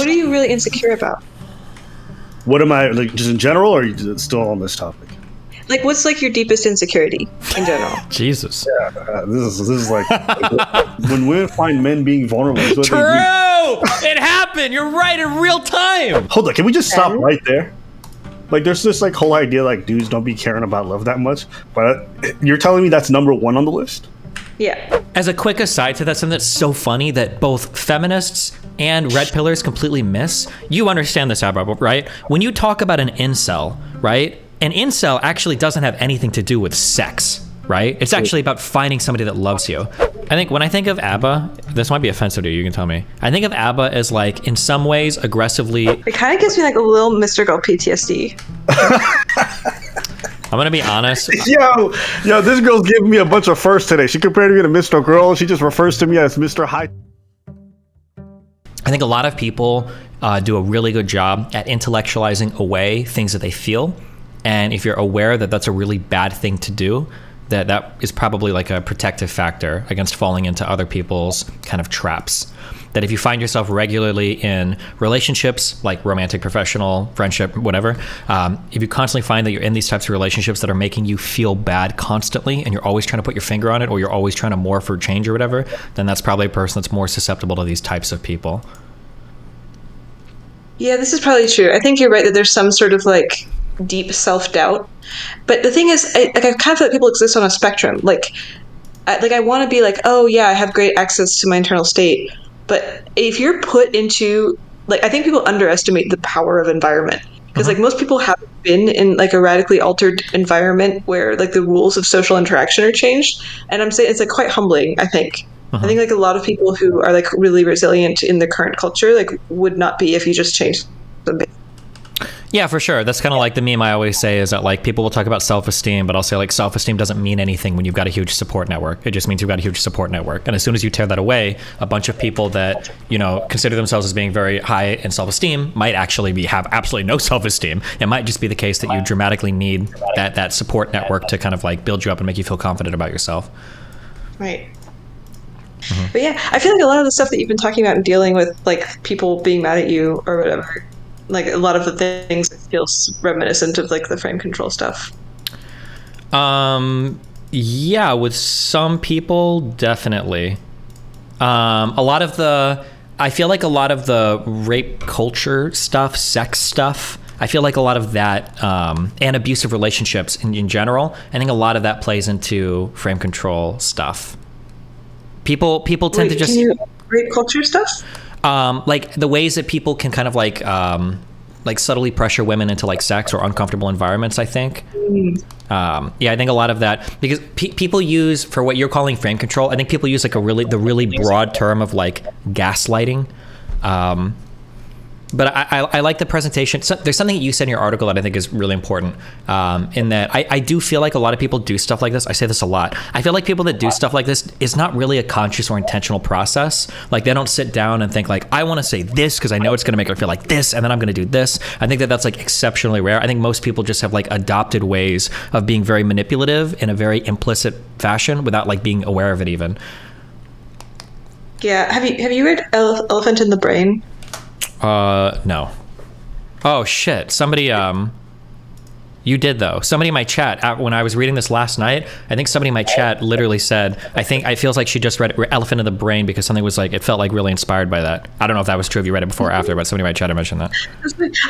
What are you really insecure about? What am I, like, just in general, or are you still on this topic? Like, what's like your deepest insecurity in general? Jesus. Yeah, this is like when women find men being vulnerable. True! It happened! You're right, in real time! Hold on, can we just stop right there? Like, there's this like whole idea like dudes don't be caring about love that much, but you're telling me that's number one on the list? Yeah. As a quick aside to that, something that's so funny that both feminists and red pillars completely miss. You understand this, Abba, right? When you talk about an incel, right? An incel actually doesn't have anything to do with sex, right? It's actually about finding somebody that loves you. I think when I think of ABBA, this might be offensive to you, you can tell me. I think of ABBA as like, in some ways, aggressively... It kind of gives me like a little MrGirl PTSD. I'm gonna be honest. Yo, this girl's giving me a bunch of firsts today. She compared me to Mr. Girl. She just refers to me as Mr. High. I think a lot of people do a really good job at intellectualizing away things that they feel. And if you're aware that that's a really bad thing to do, that is probably like a protective factor against falling into other people's kind of traps. That if you find yourself regularly in relationships, like romantic, professional, friendship, whatever, if you constantly find that you're in these types of relationships that are making you feel bad constantly, and you're always trying to put your finger on it, or you're always trying to morph or change or whatever, then that's probably a person that's more susceptible to these types of people. Yeah, this is probably true. I think you're right that there's some sort of like deep self-doubt. But the thing is, I kind of feel like people exist on a spectrum. Like I want to be like, oh yeah, I have great access to my internal state. But if you're put into, like, I think people underestimate the power of environment. Because like most people haven't been in like a radically altered environment where like the rules of social interaction are changed. And I'm saying it's like quite humbling, I think. I think like a lot of people who are like really resilient in the current culture like would not be if you just changed them. Yeah, for sure. That's kind of like the meme I always say is that like people will talk about self-esteem, but I'll say like self-esteem doesn't mean anything when you've got a huge support network. It just means you've got a huge support network. And as soon as you tear that away, a bunch of people that, you know, consider themselves as being very high in self-esteem might actually have absolutely no self-esteem. It might just be the case that you dramatically need that support network to kind of like build you up and make you feel confident about yourself. Right. But yeah, I feel like a lot of the stuff that you've been talking about and dealing with like people being mad at you or whatever, like a lot of the things feels reminiscent of like the frame control stuff. Yeah, with some people, definitely. I feel like a lot of the rape culture stuff, sex stuff, I feel like a lot of that, and abusive relationships in general, I think a lot of that plays into frame control stuff. People tend to just... Rape culture stuff? Like the ways that people can kind of like subtly pressure women into like sex or uncomfortable environments, I think. Yeah, I think a lot of that, because people use, for what you're calling frame control, I think people use like the really broad term of like gaslighting. But I like the presentation. So there's something that you said in your article that I think is really important, in that I do feel like a lot of people do stuff like this. I say this a lot. I feel like people that do stuff like this is not really a conscious or intentional process. Like they don't sit down and think like, I want to say this because I know it's going to make her feel like this, and then I'm going to do this. I think that that's like exceptionally rare. I think most people just have like adopted ways of being very manipulative in a very implicit fashion without like being aware of it even. Yeah. Have you read Elephant in the Brain? No. Oh shit. Somebody, you did though. Somebody in my chat, when I was reading this last night, I think somebody in my chat literally said, I think it feels like she just read Elephant in the Brain because something was like, it felt like really inspired by that. I don't know if that was true, if you read it before or after, but somebody in my chat had mentioned that.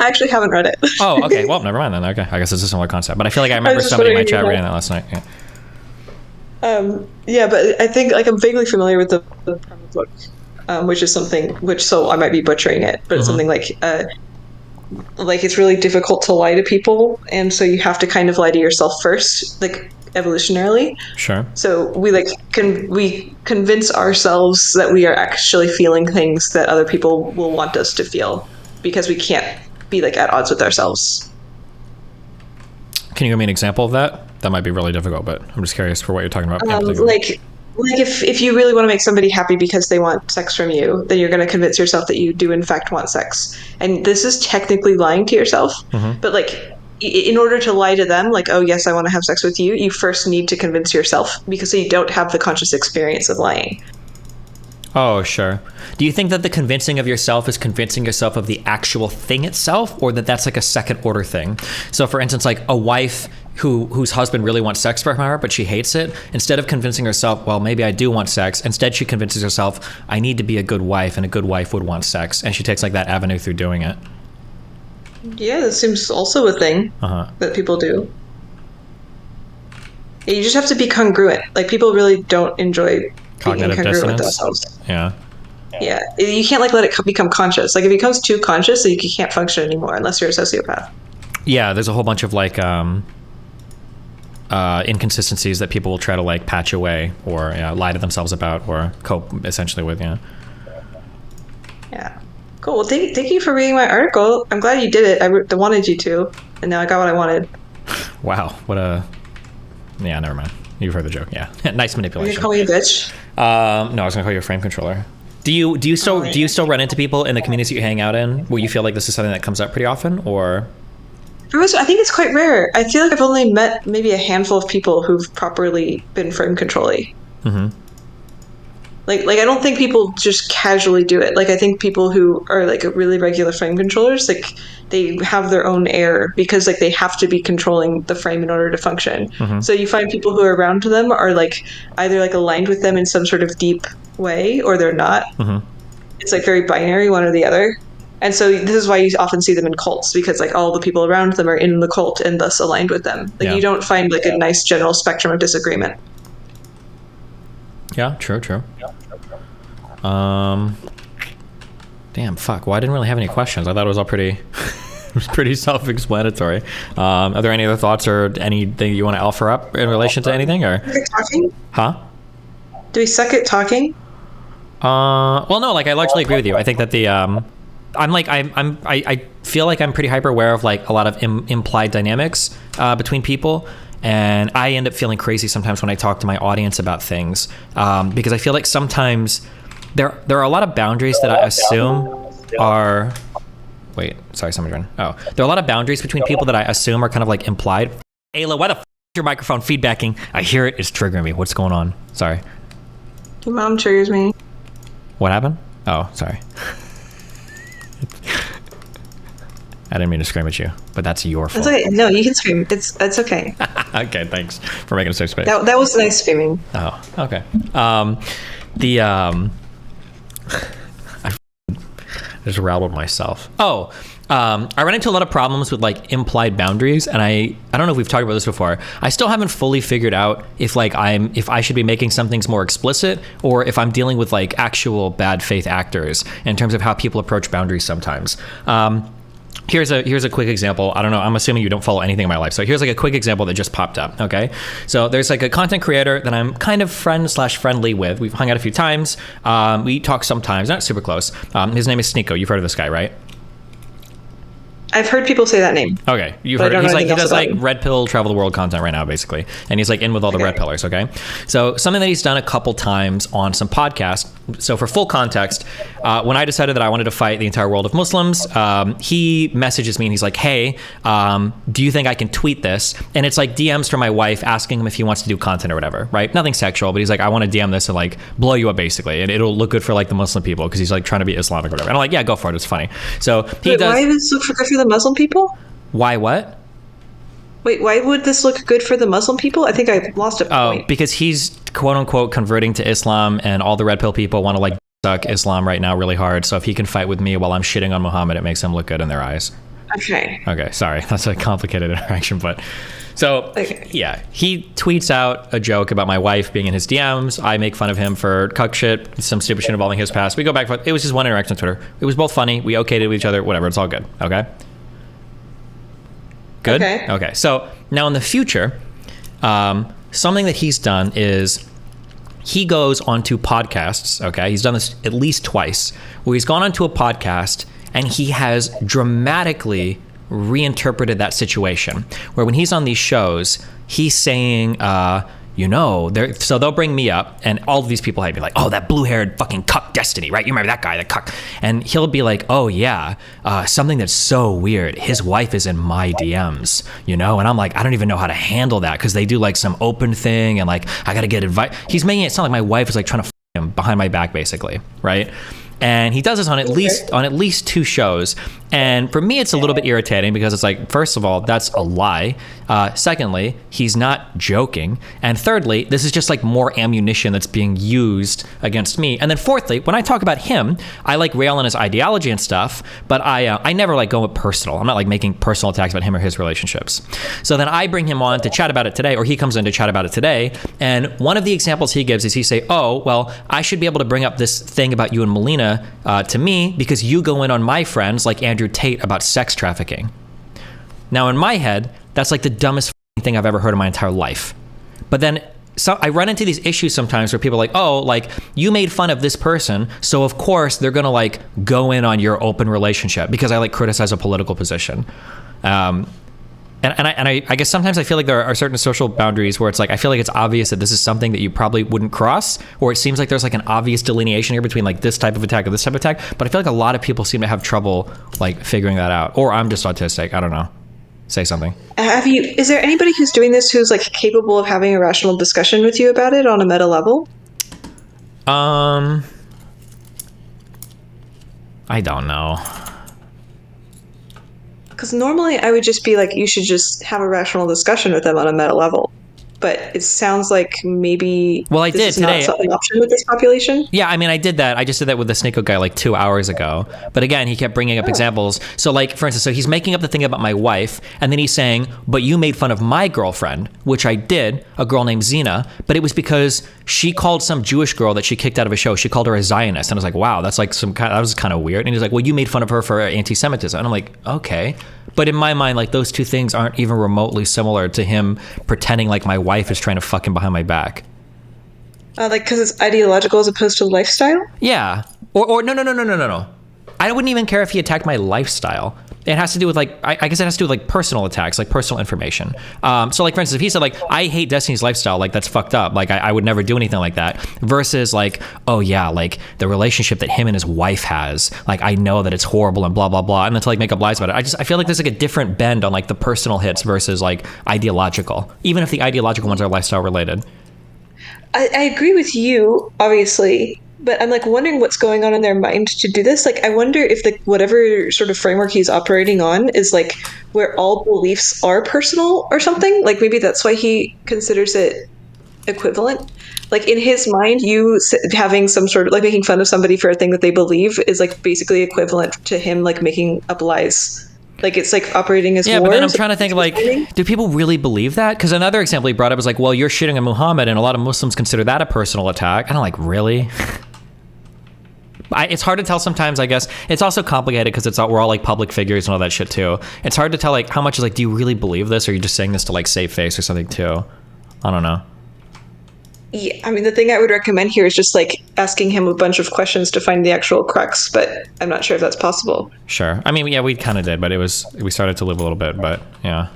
I actually haven't read it. Oh, okay. Well, never mind then. Okay. I guess it's a similar concept, but I feel like I remember somebody in my chat reading that last night. Yeah. Yeah, but I think like I'm vaguely familiar with the book. Which is something so I might be butchering it, but it's something like it's really difficult to lie to people, and so you have to kind of lie to yourself first, like evolutionarily. Sure. So we we convince ourselves that we are actually feeling things that other people will want us to feel, because we can't be like at odds with ourselves. Can you give me an example of that? That might be really difficult, but I'm just curious for what you're talking about. Like if you really want to make somebody happy because they want sex from you, then you're going to convince yourself that you do in fact want sex. And this is technically lying to yourself. But like in order to lie to them, like, oh yes, I want to have sex with you, you first need to convince yourself, because you don't have the conscious experience of lying. Oh, sure. Do you think that the convincing of yourself is convincing yourself of the actual thing itself, or that that's like a second order thing? So for instance, like a wife whose husband really wants sex from her, but she hates it, instead of convincing herself, well, maybe I do want sex, instead she convinces herself, I need to be a good wife, and a good wife would want sex, and she takes like that avenue through doing it. Yeah, that seems also a thing that people do. Yeah, you just have to be congruent. Like, people really don't enjoy being Cognitive incongruent with dissonance. themselves. Yeah. Yeah, you can't like let it become conscious. Like, if it becomes too conscious, then you can't function anymore unless you're a sociopath. Yeah, there's a whole bunch of like inconsistencies that people will try to like patch away or lie to themselves about or cope essentially with. Yeah. Cool. Well, thank you for reading my article. I'm glad you did it. I wanted you to, and now I got what I wanted. Wow. What a. Yeah, never mind. You've heard the joke. Yeah. Nice Are you manipulation. gonna call me a bitch? No, I was gonna call you a frame controller. Do you still run into people in the communities that you hang out in where you feel like this is something that comes up pretty often, or? I think it's quite rare. I feel like I've only met maybe a handful of people who've properly been frame controlling. Mm-hmm. Like I don't think people just casually do it. Like, I think people who are like really regular frame controllers, like they have their own air because like they have to be controlling the frame in order to function. Mm-hmm. So you find people who are around them are like either like aligned with them in some sort of deep way or they're not. Mm-hmm. It's like very binary, one or the other. And so this is why you often see them in cults, because like all the people around them are in the cult and thus aligned with them. Like you don't find like a nice general spectrum of disagreement. Yeah, true. Damn, fuck. Well, I didn't really have any questions. I thought it was all pretty self-explanatory. Are there any other thoughts or anything you want to offer up in relation to anything, or? Talking? Huh? Do we suck at talking? Well, no. Like, I largely agree with you. I think that I feel like I'm pretty hyper aware of like a lot of implied dynamics between people. And I end up feeling crazy sometimes when I talk to my audience about things, because I feel like sometimes there are a lot of boundaries that I assume are. Wait, sorry, someone's running. Oh, there are a lot of boundaries between people that I assume are kind of like implied. Aella, why the f is your microphone feedbacking? I hear it. It's triggering me. What's going on? Sorry. Your mom triggers me. What happened? Oh, sorry. I didn't mean to scream at you, but that's your fault. It's okay. No, you can scream. It's okay. Okay, thanks for making a safe space. That was nice screaming. Oh, okay. I just rattled myself. Oh, I run into a lot of problems with like implied boundaries, and I don't know if we've talked about this before. I still haven't fully figured out if I should be making some things more explicit, or if I'm dealing with like actual bad faith actors in terms of how people approach boundaries sometimes. Here's a quick example. I don't know. I'm assuming you don't follow anything in my life. So here's like a quick example that just popped up. Okay. So there's like a content creator that I'm kind of friendly with. We've hung out a few times. We talk sometimes, not super close. His name is Sneeko. You've heard of this guy, right? I've heard people say that name. Okay, you've heard. He does like red pill travel the world content right now, basically, and he's like in with all the red pillars. Okay, so something that he's done a couple times on some podcasts. So for full context, when I decided that I wanted to fight the entire world of Muslims, he messages me and he's like, "Hey, do you think I can tweet this?" And it's like DMs from my wife asking him if he wants to do content or whatever, right? Nothing sexual, but he's like, "I want to DM this and like blow you up basically, and it'll look good for like the Muslim people because he's like trying to be Islamic or whatever." And I'm like, "Yeah, go for it. It's funny." So he does. Why does this look good for the Muslim people? Why what? Wait, why would this look good for the Muslim people? I think I lost a point. Oh, because he's quote unquote converting to Islam, and all the red pill people want to like suck Islam right now really hard. So if he can fight with me while I'm shitting on Muhammad, it makes him look good in their eyes. Okay. Okay, sorry. That's a complicated interaction, but so yeah, he tweets out a joke about my wife being in his DMs. I make fun of him for cuck shit, some stupid shit involving his past. We go back and forth. It was just one interaction on Twitter. It was both funny. We okayed it with each other. Whatever. It's all good. Okay. Good? Okay. So now in the future, something that he's done is he goes onto podcasts, okay? He's done this at least twice, where he's gone onto a podcast and he has dramatically reinterpreted that situation, where when he's on these shows, he's saying, so they'll bring me up and all of these people hate me, like, oh, that blue-haired fucking cuck Destiny, right? You remember that guy, that cuck. And he'll be like, oh yeah, something that's so weird. His wife is in my DMs, And I'm like, I don't even know how to handle that because they do like some open thing and like, I got to get advice. He's making it sound like my wife is like trying to him behind my back, basically, right? And he does this on at least 2 shows. And for me, it's a little bit irritating because it's like, first of all, that's a lie. Secondly, he's not joking. And thirdly, this is just like more ammunition that's being used against me. And then fourthly, when I talk about him, I like rail on his ideology and stuff, but I never like go personal. I'm not like making personal attacks about him or his relationships. So then I bring him on to chat about it today, or he comes in to chat about it today. And one of the examples he gives is he say, oh, well, I should be able to bring up this thing about you and Melina to me because you go in on my friends like Andrew Tate about sex trafficking. Now in my head, that's like the dumbest thing I've ever heard in my entire life. But then I run into these issues sometimes where people are like, oh, like you made fun of this person, so of course they're gonna like go in on your open relationship because I like criticize a political position. And I guess sometimes I feel like there are certain social boundaries where it's like I feel like it's obvious that this is something that you probably wouldn't cross, or it seems like there's like an obvious delineation here between like this type of attack or this type of attack. But I feel like a lot of people seem to have trouble like figuring that out, or I'm just autistic. I don't know. Say something. Is there anybody who's doing this who's like capable of having a rational discussion with you about it on a meta level? I don't know. Because normally I would just be like, you should just have a rational discussion with them on a meta level. But it sounds like maybe I did today. Not an option with this population. Yeah, I mean, I did that. I just did that with the Snake guy like 2 hours ago. But again, he kept bringing up examples. So like, for instance, so he's making up the thing about my wife, and then he's saying, but you made fun of my girlfriend, which I did, a girl named Zena, but it was because she called some Jewish girl that she kicked out of a show, she called her a Zionist. And I was like, wow, that's like that was kind of weird. And he's like, well, you made fun of her for anti-Semitism. And I'm like, okay. But in my mind, like those two things aren't even remotely similar to him pretending like my wife is trying to fuck him behind my back. Like because it's ideological as opposed to lifestyle? Yeah. Or no. I wouldn't even care if he attacked my lifestyle. It has to do with like, I guess it has to do with like personal attacks, like personal information. So like, for instance, if he said like, I hate Destiny's lifestyle, like that's fucked up. Like I would never do anything like that versus like, oh yeah, like the relationship that him and his wife has, like I know that it's horrible and blah, blah, blah. And then to like make up lies about it. I feel like there's like a different bend on like the personal hits versus like ideological, even if the ideological ones are lifestyle related. I agree with you, obviously. But I'm like wondering what's going on in their mind to do this. Like, I wonder if the whatever sort of framework he's operating on is like where all beliefs are personal or something. Like maybe that's why he considers it equivalent. Like in his mind, you having some sort of like making fun of somebody for a thing that they believe is like basically equivalent to him like making up lies. Like it's like operating as yeah, war. But then I'm trying to think like, do people really believe that? Because another example he brought up was like, well, you're shitting on Muhammad, and a lot of Muslims consider that a personal attack. And I'm like, really? It's hard to tell sometimes, I guess. It's also complicated because we're all like public figures and all that shit too. It's hard to tell like how much is like, do you really believe this, or are you just saying this to like save face or something too? I don't know. Yeah, I mean, the thing I would recommend here is just like asking him a bunch of questions to find the actual crux, but I'm not sure if that's possible. Sure. I mean, yeah, we kind of did, but we started to live a little bit, but yeah.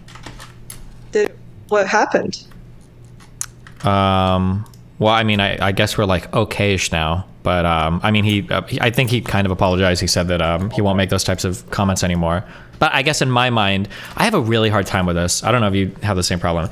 What happened? Well, I mean, I guess we're like okay-ish now. But I mean, I think he kind of apologized. He said that he won't make those types of comments anymore. But I guess in my mind, I have a really hard time with this. I don't know if you have the same problem.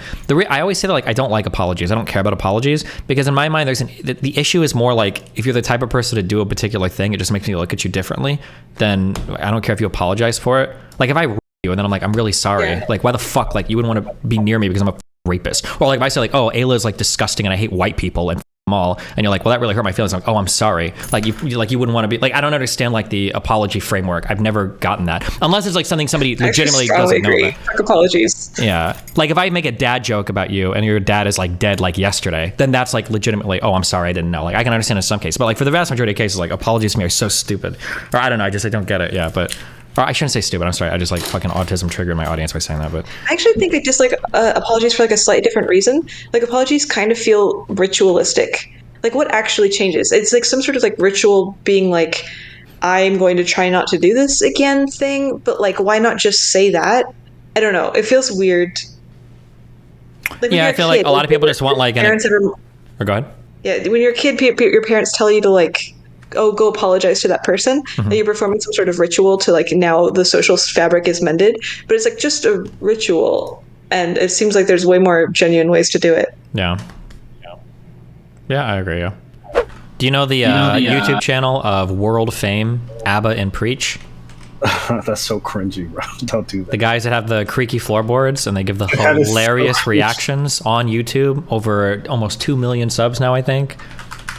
I always say that like I don't like apologies. I don't care about apologies because in my mind, the issue is more like if you're the type of person to do a particular thing, it just makes me look at you differently. Then I don't care if you apologize for it. Like if I rape you and then I'm like, I'm really sorry. Yeah. Like why the fuck? Like you wouldn't want to be near me because I'm a rapist. Or like if I say like, oh, Aella is like disgusting and I hate white people and all, and you're like, well, that really hurt my feelings. I'm like, oh, I'm sorry. Like you wouldn't want to be like, I don't understand like the apology framework. I've never gotten that unless it's like something somebody legitimately doesn't know about. Fuck apologies. Yeah, like if I make a dad joke about you and your dad is like dead like yesterday, then that's like legitimately, oh, I'm sorry, I didn't know. Like I can understand in some cases, but like for the vast majority of cases, like apologies to me are so stupid, or I don't know, I don't get it. Yeah, but. Or I shouldn't say stupid. I'm sorry. I just like fucking autism triggered my audience by saying that. But I actually think they just like apologies for like a slightly different reason. Like apologies kind of feel ritualistic. Like what actually changes? It's like some sort of like ritual being like, I'm going to try not to do this again thing. But like, why not just say that? I don't know. It feels weird. Like, yeah, I feel like a lot of people just want like parents or go ahead. Yeah, when you're a kid, your parents tell you to like, oh, go apologize to that person. That you're performing some sort of ritual to like now the social fabric is mended. But it's like just a ritual, and it seems like there's way more genuine ways to do it. Yeah. Yeah, I agree. Yeah. Do you know the YouTube channel of world fame, Aella and Preach? That's so cringy, bro. Don't do that. The guys that have the creaky floorboards and they give the hilarious reactions on YouTube, over almost 2 million subs now, I think.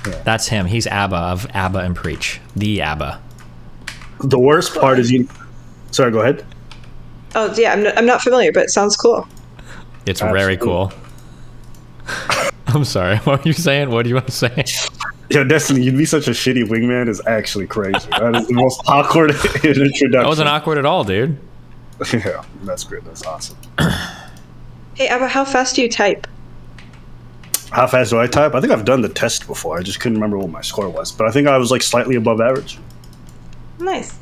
Yeah. That's him. He's Aella of Aella and Preach. The Aella. The worst part is you... Sorry, go ahead. Oh, yeah, I'm not familiar, but it sounds cool. It's very cool. I'm sorry. What were you saying? What do you want to say? Yo, Destiny, you'd be such a shitty wingman is actually crazy. That is the most awkward introduction. That wasn't awkward at all, dude. Yeah, that's great. That's awesome. Hey, Abba, how fast do you type? How fast do I type? I think I've done the test before. I just couldn't remember what my score was. But I think I was like slightly above average. Nice.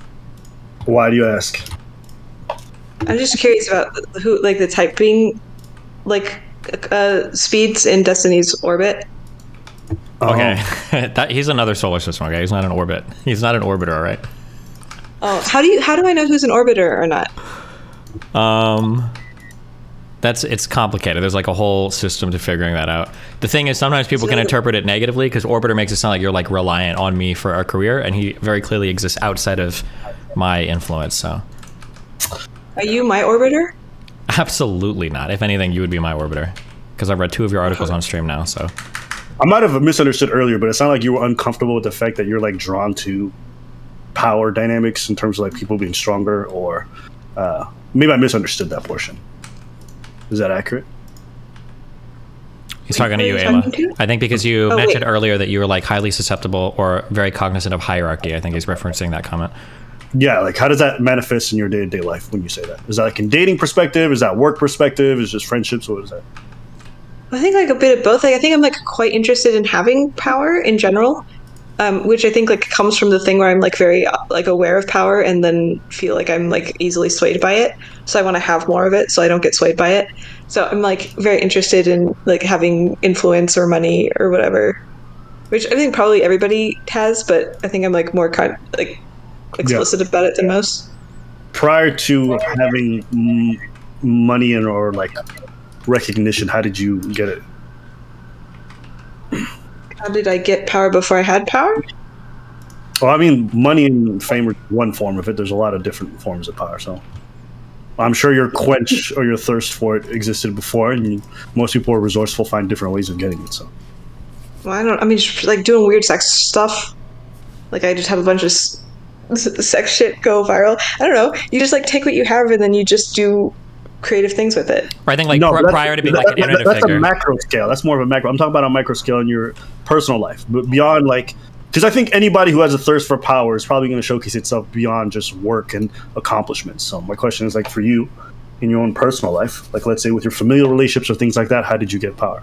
Why do you ask? I'm just curious about who, like, the typing, like, speeds in Destiny's orbit. Okay, he's another solar system. Okay, he's not an orbit. He's not an orbiter, all right? Oh, how do I know who's an orbiter or not? It's complicated. There's like a whole system to figuring that out. The thing is, sometimes people can interpret it negatively because orbiter makes it sound like you're like reliant on me for our career, and he very clearly exists outside of my influence. So, are you my orbiter? Absolutely not. If anything, you would be my orbiter because I've read 2 of your articles on stream now. So. I might have misunderstood earlier, but it sounded like you were uncomfortable with the fact that you're like drawn to power dynamics in terms of like people being stronger, or maybe I misunderstood that portion. Is that accurate? He's talking to you, Aella. I think because you mentioned earlier that you were like highly susceptible or very cognizant of hierarchy. I think he's referencing that comment. Yeah, like how does that manifest in your day-to-day life when you say that? Is that like in dating perspective? Is that work perspective? Is it just friendships? What is that? I think like a bit of both. Like, I think I'm like quite interested in having power in general, which I think like comes from the thing where I'm like very like aware of power and then feel like I'm like easily swayed by it. So I want to have more of it so I don't get swayed by it. So I'm like very interested in like having influence or money or whatever, which I think probably everybody has, but I think I'm like more explicit about it than most. Prior to having money and or like recognition, how did you get it? How did I get power before I had power? Well, I mean, money and fame are one form of it. There's a lot of different forms of power, so I'm sure your quench or your thirst for it existed before, and most people are resourceful, find different ways of getting it. So, well, just like doing weird sex stuff. Like I just have a bunch of sex shit go viral. I don't know. You just like take what you have and then you just do creative things with it. Or I think like prior to being like an internet that's figure. A macro scale. That's more of a macro. I'm talking about a micro scale in your personal life, but beyond like, because I think anybody who has a thirst for power is probably going to showcase itself beyond just work and accomplishments. So my question is like for you in your own personal life, like let's say with your familial relationships or things like that, how did you get power?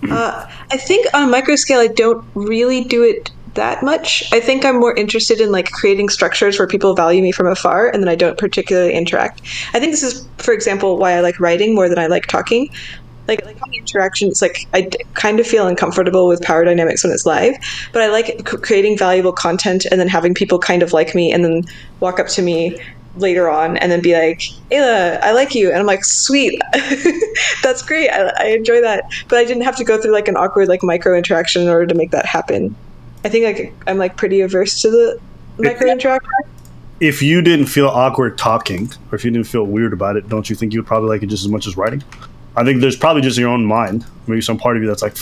I think on a micro scale, I don't really do it that much. I think I'm more interested in like creating structures where people value me from afar and then I don't particularly interact. I think this is, for example, why I like writing more than I like talking. Like interactions, like I kind of feel uncomfortable with power dynamics when it's live, but I like creating valuable content and then having people kind of like me and then walk up to me later on and then be like, Aella, I like you. And I'm like, sweet. That's great. I enjoy that. But I didn't have to go through like an awkward like micro interaction in order to make that happen. I think I'm like pretty averse to the micro interaction. If you didn't feel awkward talking, or if you didn't feel weird about it, don't you think you would probably like it just as much as writing? I think there's probably just in your own mind, maybe some part of you that's like,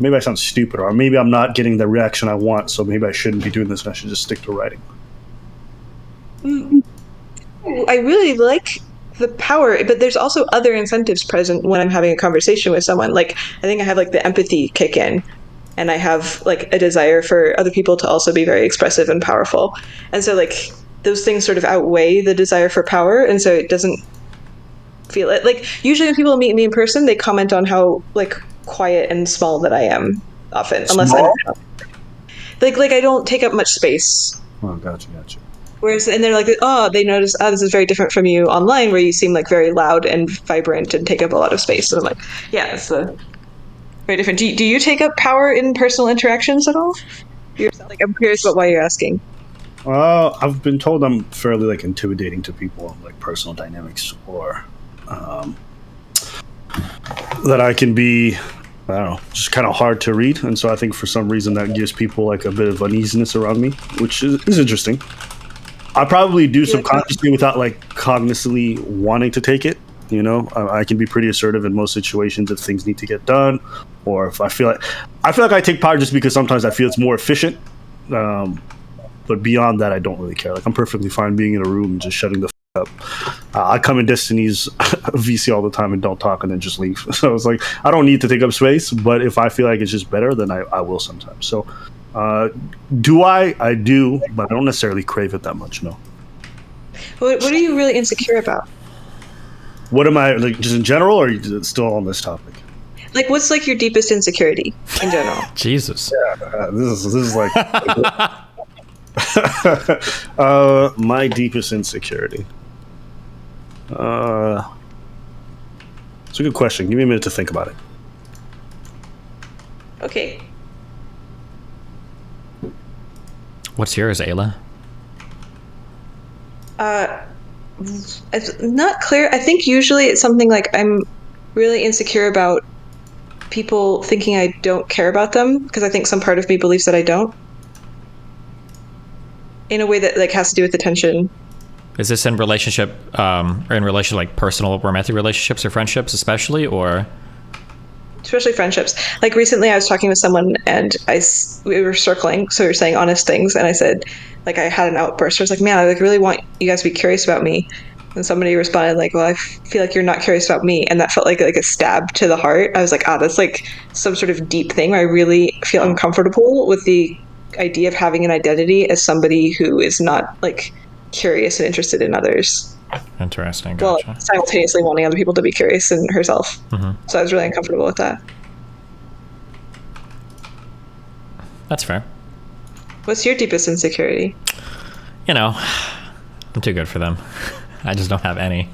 maybe I sound stupid, or maybe I'm not getting the reaction I want, so maybe I shouldn't be doing this and I should just stick to writing. I really like the power, but there's also other incentives present when I'm having a conversation with someone. Like, I think I have like the empathy kick in. And I have like a desire for other people to also be very expressive and powerful. And so like those things sort of outweigh the desire for power. And so it doesn't feel it. Like usually when people meet me in person, they comment on how like quiet and small that I am often. Unless I'm like I don't take up much space. Oh, gotcha. Whereas, and they're like, oh, they notice, oh, this is very different from you online where you seem like very loud and vibrant and take up a lot of space. And I'm like, yeah, it's very different. Do you take up power in personal interactions at all? Like, I'm curious about why you're asking. I've been told I'm fairly like intimidating to people, like personal dynamics, or that I can be I don't know, just kind of hard to read. And so I think for some reason that gives people like a bit of uneasiness around me, which is interesting. I probably do subconsciously without like cognitively wanting to take it. You know, I can be pretty assertive in most situations if things need to get done, or if I feel like I take power just because sometimes I feel it's more efficient. But beyond that, I don't really care. Like, I'm perfectly fine being in a room and just shutting the up. I come in Destiny's VC all the time and don't talk and then just leave. So it's like, I don't need to take up space, but if I feel like it's just better, then I will sometimes. So do I do, but I don't necessarily crave it that much, no. What are you really insecure about? What am I, like, just in general, or are you still on this topic? Like, what's like your deepest insecurity in general? Jesus. Yeah, this is like my deepest insecurity. It's a good question. Give me a minute to think about it. Okay. What's yours, Aella? It's not clear. I think usually it's something like I'm really insecure about people thinking I don't care about them, because I think some part of me believes that I don't. In a way that like has to do with attention. Is this in relationship, or in relation like personal romantic relationships or friendships especially, or? Especially friendships. Like recently I was talking with someone and we were circling, so we were saying honest things, and I said, like, I had an outburst. I was like, man, I like really want you guys to be curious about me. And somebody responded like, well, I feel like you're not curious about me. And that felt like a stab to the heart. I was like, that's like some sort of deep thing where I really feel uncomfortable with the idea of having an identity as somebody who is not like curious and interested in others. Interesting. Gotcha. Well, simultaneously wanting other people to be curious in herself. Mm-hmm. So I was really uncomfortable with that. That's fair. What's your deepest insecurity? You know, I'm too good for them. I just don't have any.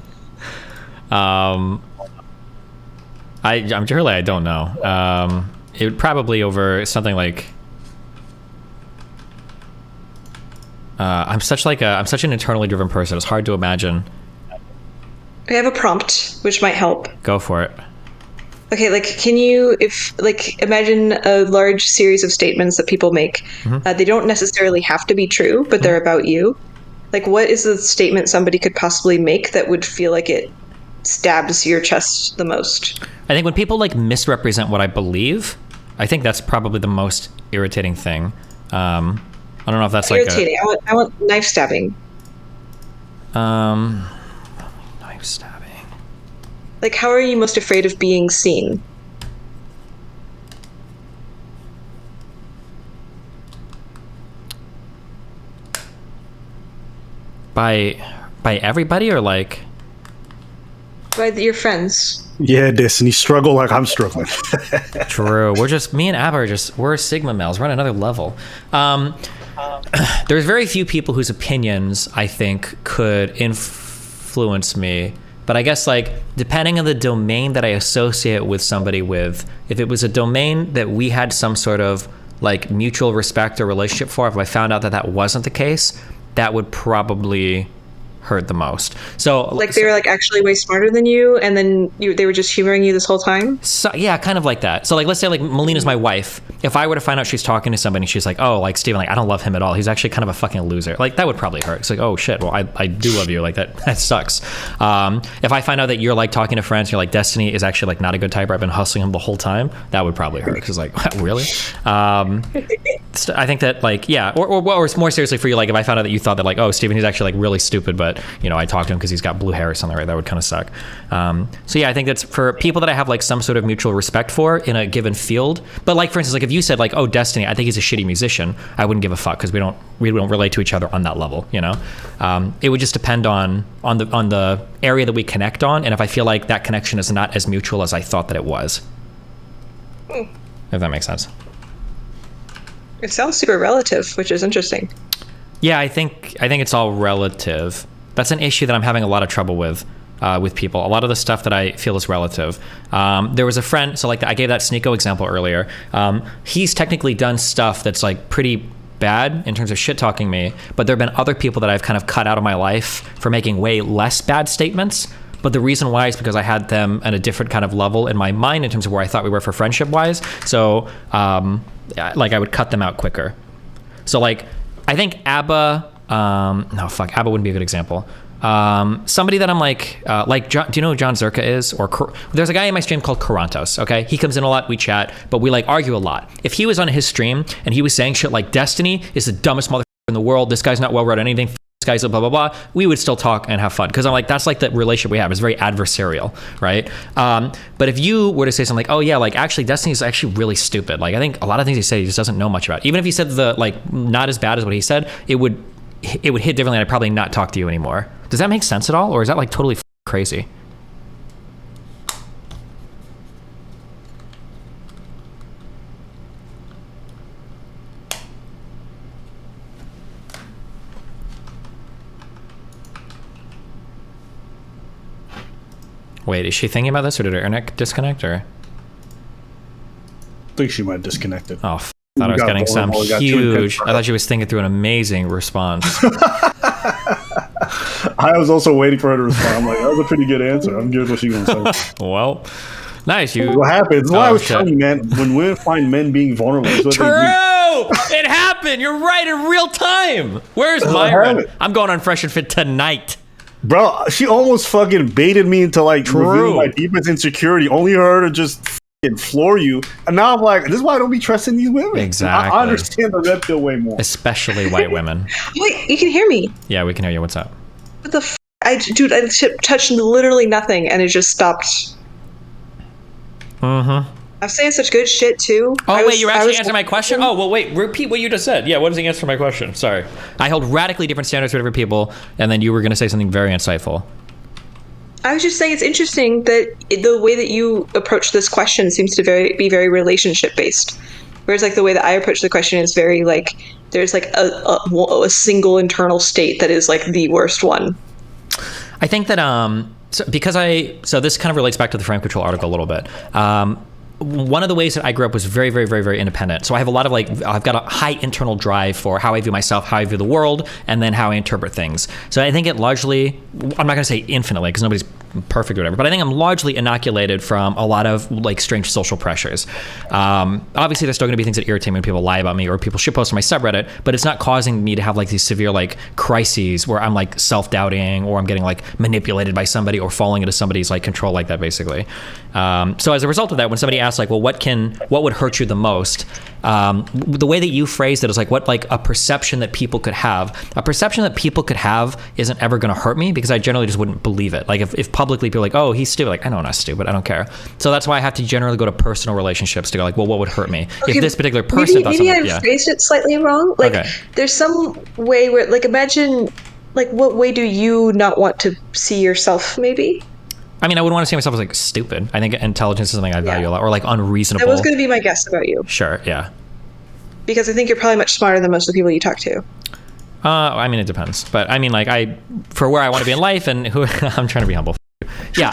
I'm truly, I don't know. It would probably over something like, I'm such an internally driven person. It's hard to imagine. I have a prompt which might help. Go for it. Okay, like, can you, imagine a large series of statements that people make. Mm-hmm. They don't necessarily have to be true, but they're about you. Like, what is the statement somebody could possibly make that would feel like it stabs your chest the most? I think when people like misrepresent what I believe, I think that's probably the most irritating thing. I don't know if that's irritating. I want knife stabbing. Knife stabbing. Like, how are you most afraid of being seen? By everybody, or like? By your friends. Yeah, Destiny, struggle like I'm struggling. True. Me and Abba we're Sigma males. We're on another level. There's very few people whose opinions I think could influence me. But I guess, like, depending on the domain that I associate with somebody with, if it was a domain that we had some sort of like mutual respect or relationship for, if I found out that that wasn't the case, that would probably hurt the most. So like they were like actually way smarter than you, and then they were just humoring you this whole time. So yeah, kind of like that. So like, let's say like Melina's my wife. If I were to find out she's talking to somebody, she's like, oh, like Steven, like I don't love him at all. He's actually kind of a fucking loser. Like that would probably hurt. It's like, oh shit, well I do love you. Like that sucks. If I find out that you're like talking to friends, you're like Destiny is actually like not a good type. I've been hustling him the whole time. That would probably hurt because like really. I think that like yeah, or more seriously for you, like if I found out that you thought that like oh Steven, he's actually like really stupid, but you know I talked to him because he's got blue hair or something, right? That would kind of suck. So yeah, I think that's for people that I have like some sort of mutual respect for in a given field. But like for instance, like if you said like oh Destiny, I think he's a shitty musician, I wouldn't give a fuck because we don't relate to each other on that level, you know. It would just depend on the area that we connect on, and if I feel like that connection is not as mutual as I thought that it was. If that makes sense. It sounds super relative, which is interesting. Yeah, I think it's all relative. That's an issue that I'm having a lot of trouble with people. A lot of the stuff that I feel is relative. There was a friend, so like I gave that Sneeko example earlier. He's technically done stuff that's like pretty bad in terms of shit talking me, but there have been other people that I've kind of cut out of my life for making way less bad statements, But the reason why is because I had them at a different kind of level in my mind in terms of where I thought we were for friendship wise. So like I would cut them out quicker. So like I think Abba, Abba wouldn't be a good example. Somebody that I'm like John, do you know who John Zerka is? Or there's a guy in my stream called Karantos, okay? He comes in a lot, we chat, but we like argue a lot. If he was on his stream and he was saying shit like Destiny is the dumbest motherfucker in the world, this guy's not well read on anything, this guy's a blah, blah, blah, we would still talk and have fun. Cause I'm like, that's like the relationship we have. It's very adversarial, right? But if you were to say something like, oh yeah, like actually Destiny is actually really stupid. Like I think a lot of things he said, he just doesn't know much about. Even if he said not as bad as what he said, it would hit differently and I'd probably not talk to you anymore. Does that make sense at all? Or is that like totally crazy? Wait, is she thinking about this or did her internet disconnect or? I think she might have disconnected. Oh, I thought I was getting some huge. I thought she was thinking through an amazing response. I was also waiting for her to respond. I'm like, that was a pretty good answer. I'm good what she's gonna say. Well, nice. What happens? That's why I was telling you, man, when women find men being vulnerable. True! It happened! You're right in real time! Where's Myron? I'm going on Fresh and Fit tonight. Bro, she almost fucking baited me into like revealing my deepest insecurity, only her to just floor you. And now I'm like, this is why I don't be trusting these women. Exactly. I understand the red pill way more. Especially white women. Wait, you can hear me? Yeah, we can hear you. What's up? What the I touched literally nothing and it just stopped. Mm-hmm. I'm saying such good shit too. Oh, wait, you're actually answering my question? Oh, well, wait, repeat what you just said. Yeah, what is the answer to my question? Sorry. I held radically different standards for different people, and then you were going to say something very insightful. I was just saying it's interesting that the way that you approach this question seems to be very relationship based, whereas like the way that I approach the question is very like there's like a single internal state that is like the worst one. I think that so this kind of relates back to the frame control article a little bit. One of the ways that I grew up was very, very, very, very independent. So I have a lot of I've got a high internal drive for how I view myself, how I view the world, and then how I interpret things. So I think it largely, I'm not going to say infinitely because nobody's perfect or whatever, but I think I'm largely inoculated from a lot of like strange social pressures. Obviously there's still going to be things that irritate me when people lie about me or people shitpost on my subreddit, but it's not causing me to have like these severe like crises where I'm like self-doubting or I'm getting like manipulated by somebody or falling into somebody's like control like that basically. So as a result of that, when somebody asks like, well, what would hurt you the most? The way that you phrased it is like what like a perception that people could have. A perception that people could have isn't ever going to hurt me because I generally just wouldn't believe it. Like if publicly people are like, oh, he's stupid. Like, I know I'm not stupid. I don't care. So that's why I have to generally go to personal relationships to go like, well, what would hurt me? Okay, if this particular person thought something, maybe I phrased it slightly wrong. Like there's some way where like imagine like what way do you not want to see yourself maybe? I mean, I wouldn't want to see myself as like stupid. I think intelligence is something I value a lot, or like unreasonable. That was going to be my guess about you. Sure, yeah. Because I think you're probably much smarter than most of the people you talk to. I mean, it depends, but I mean, like for where I want to be in life and who I'm trying to be humble. Yeah,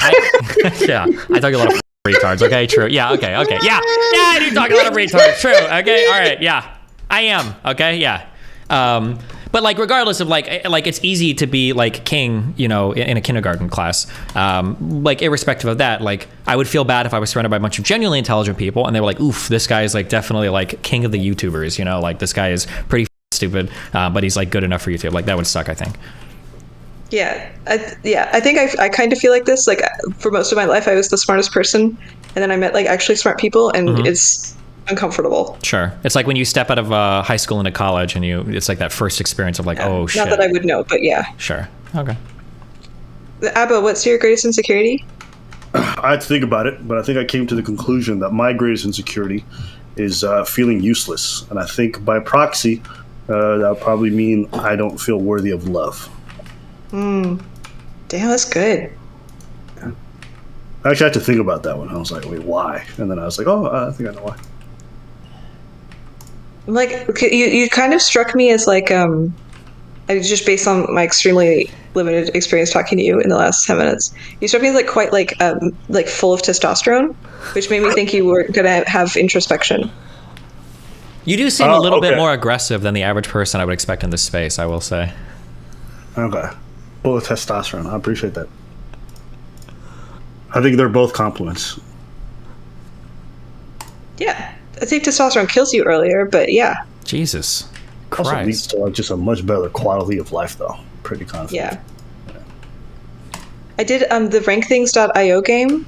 yeah. I talk a lot of retards. Okay, true. Yeah, okay, yeah. I do talk a lot of retards. True. Okay, all right. Yeah, I am. Okay, yeah. But like, regardless of like it's easy to be like king, you know, in a kindergarten class. Like irrespective of that, like I would feel bad if I was surrounded by a bunch of genuinely intelligent people and they were like, oof, this guy is like definitely like king of the YouTubers, you know, like this guy is pretty stupid, but he's like good enough for YouTube. Like that would suck, I think. Yeah, I think I kind of feel like this. Like for most of my life, I was the smartest person, and then I met like actually smart people, and it's uncomfortable. Sure, it's like when you step out of high school into college, and it's like that first experience of like, oh shit. Not that I would know, but yeah. Sure. Okay. Abba, what's your greatest insecurity? I had to think about it, but I think I came to the conclusion that my greatest insecurity is feeling useless, and I think by proxy, that would probably mean I don't feel worthy of love. Damn, that's good. Yeah. I actually had to think about that one. I was like, wait, why? And then I was like, oh, I think I know why. Like, you kind of struck me as like, just based on my extremely limited experience talking to you in the last 10 minutes, you struck me as like quite like full of testosterone, which made me think you were gonna have introspection. You do seem a little bit more aggressive than the average person I would expect in this space, I will say. Okay. Full of testosterone. I appreciate that. I think they're both compliments. Yeah, I think testosterone kills you earlier, but yeah. Jesus Also Christ. leads to like just a much better quality of life, though. Pretty confident. Yeah. I did the rankthings.io game,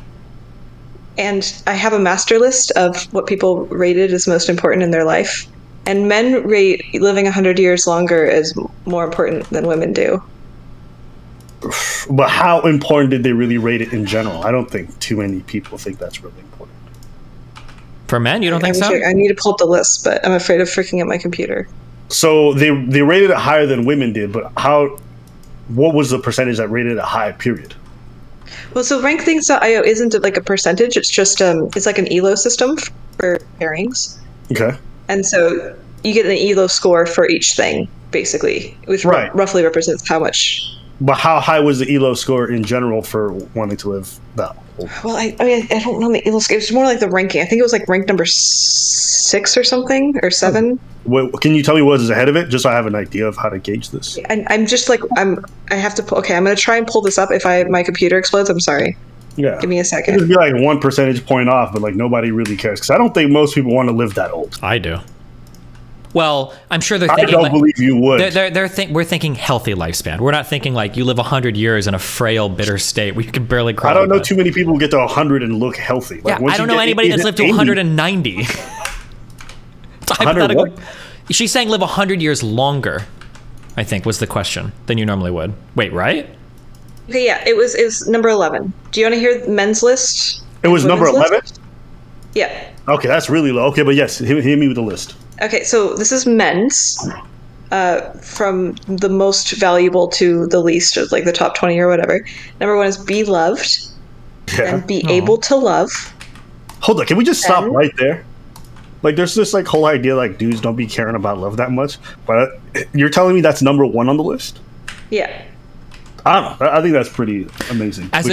and I have a master list of what people rated as most important in their life. And men rate living 100 years longer as more important than women do. But how important did they really rate it in general? I don't think too many people think that's really important. For men, you don't think so? I need to pull up the list, but I'm afraid of freaking up my computer. So they rated it higher than women did, but what was the percentage that rated it high, period? Well, so rankthings.io isn't like a percentage. It's just it's like an ELO system for pairings. Okay. And so you get an ELO score for each thing, basically, which roughly represents how much. But how high was the ELO score in general for wanting to live that old? Well, I mean, I don't know the ELO score. It was more like the ranking. I think it was like rank number 6 or something, or 7. Can you tell me what is ahead of it, just so I have an idea of how to gauge this? I'm just like, I have to, okay, I'm going to try and pull this up. If my computer explodes, I'm sorry. Yeah. Give me a second. It'd be like 1 percentage point off, but like nobody really cares, because I don't think most people want to live that old. I do. Well, I'm sure they're I thinking. don't believe you would. We're thinking healthy lifespan. We're not thinking like you live 100 years in a frail, bitter state where you can barely crawl. I don't know too many people who get to 100 and look healthy. Like, yeah, I don't know anybody that's lived to 190. It's hypothetical. She's saying live 100 years longer, I think was the question, than you normally would. Wait, right? Okay, yeah, it was number 11. Do you want to hear the men's list? It was number 11? Yeah. Okay, that's really low. Okay, but yes, hit me with the list. Okay, so this is men's, from the most valuable to the least, or like the top 20 or whatever. Number 1 is be loved, and be able to love. Hold on, can we just stop right there? Like, there's this like whole idea like dudes don't be caring about love that much, but you're telling me that's number 1 on the list? Yeah. I don't know. I think that's pretty amazing. As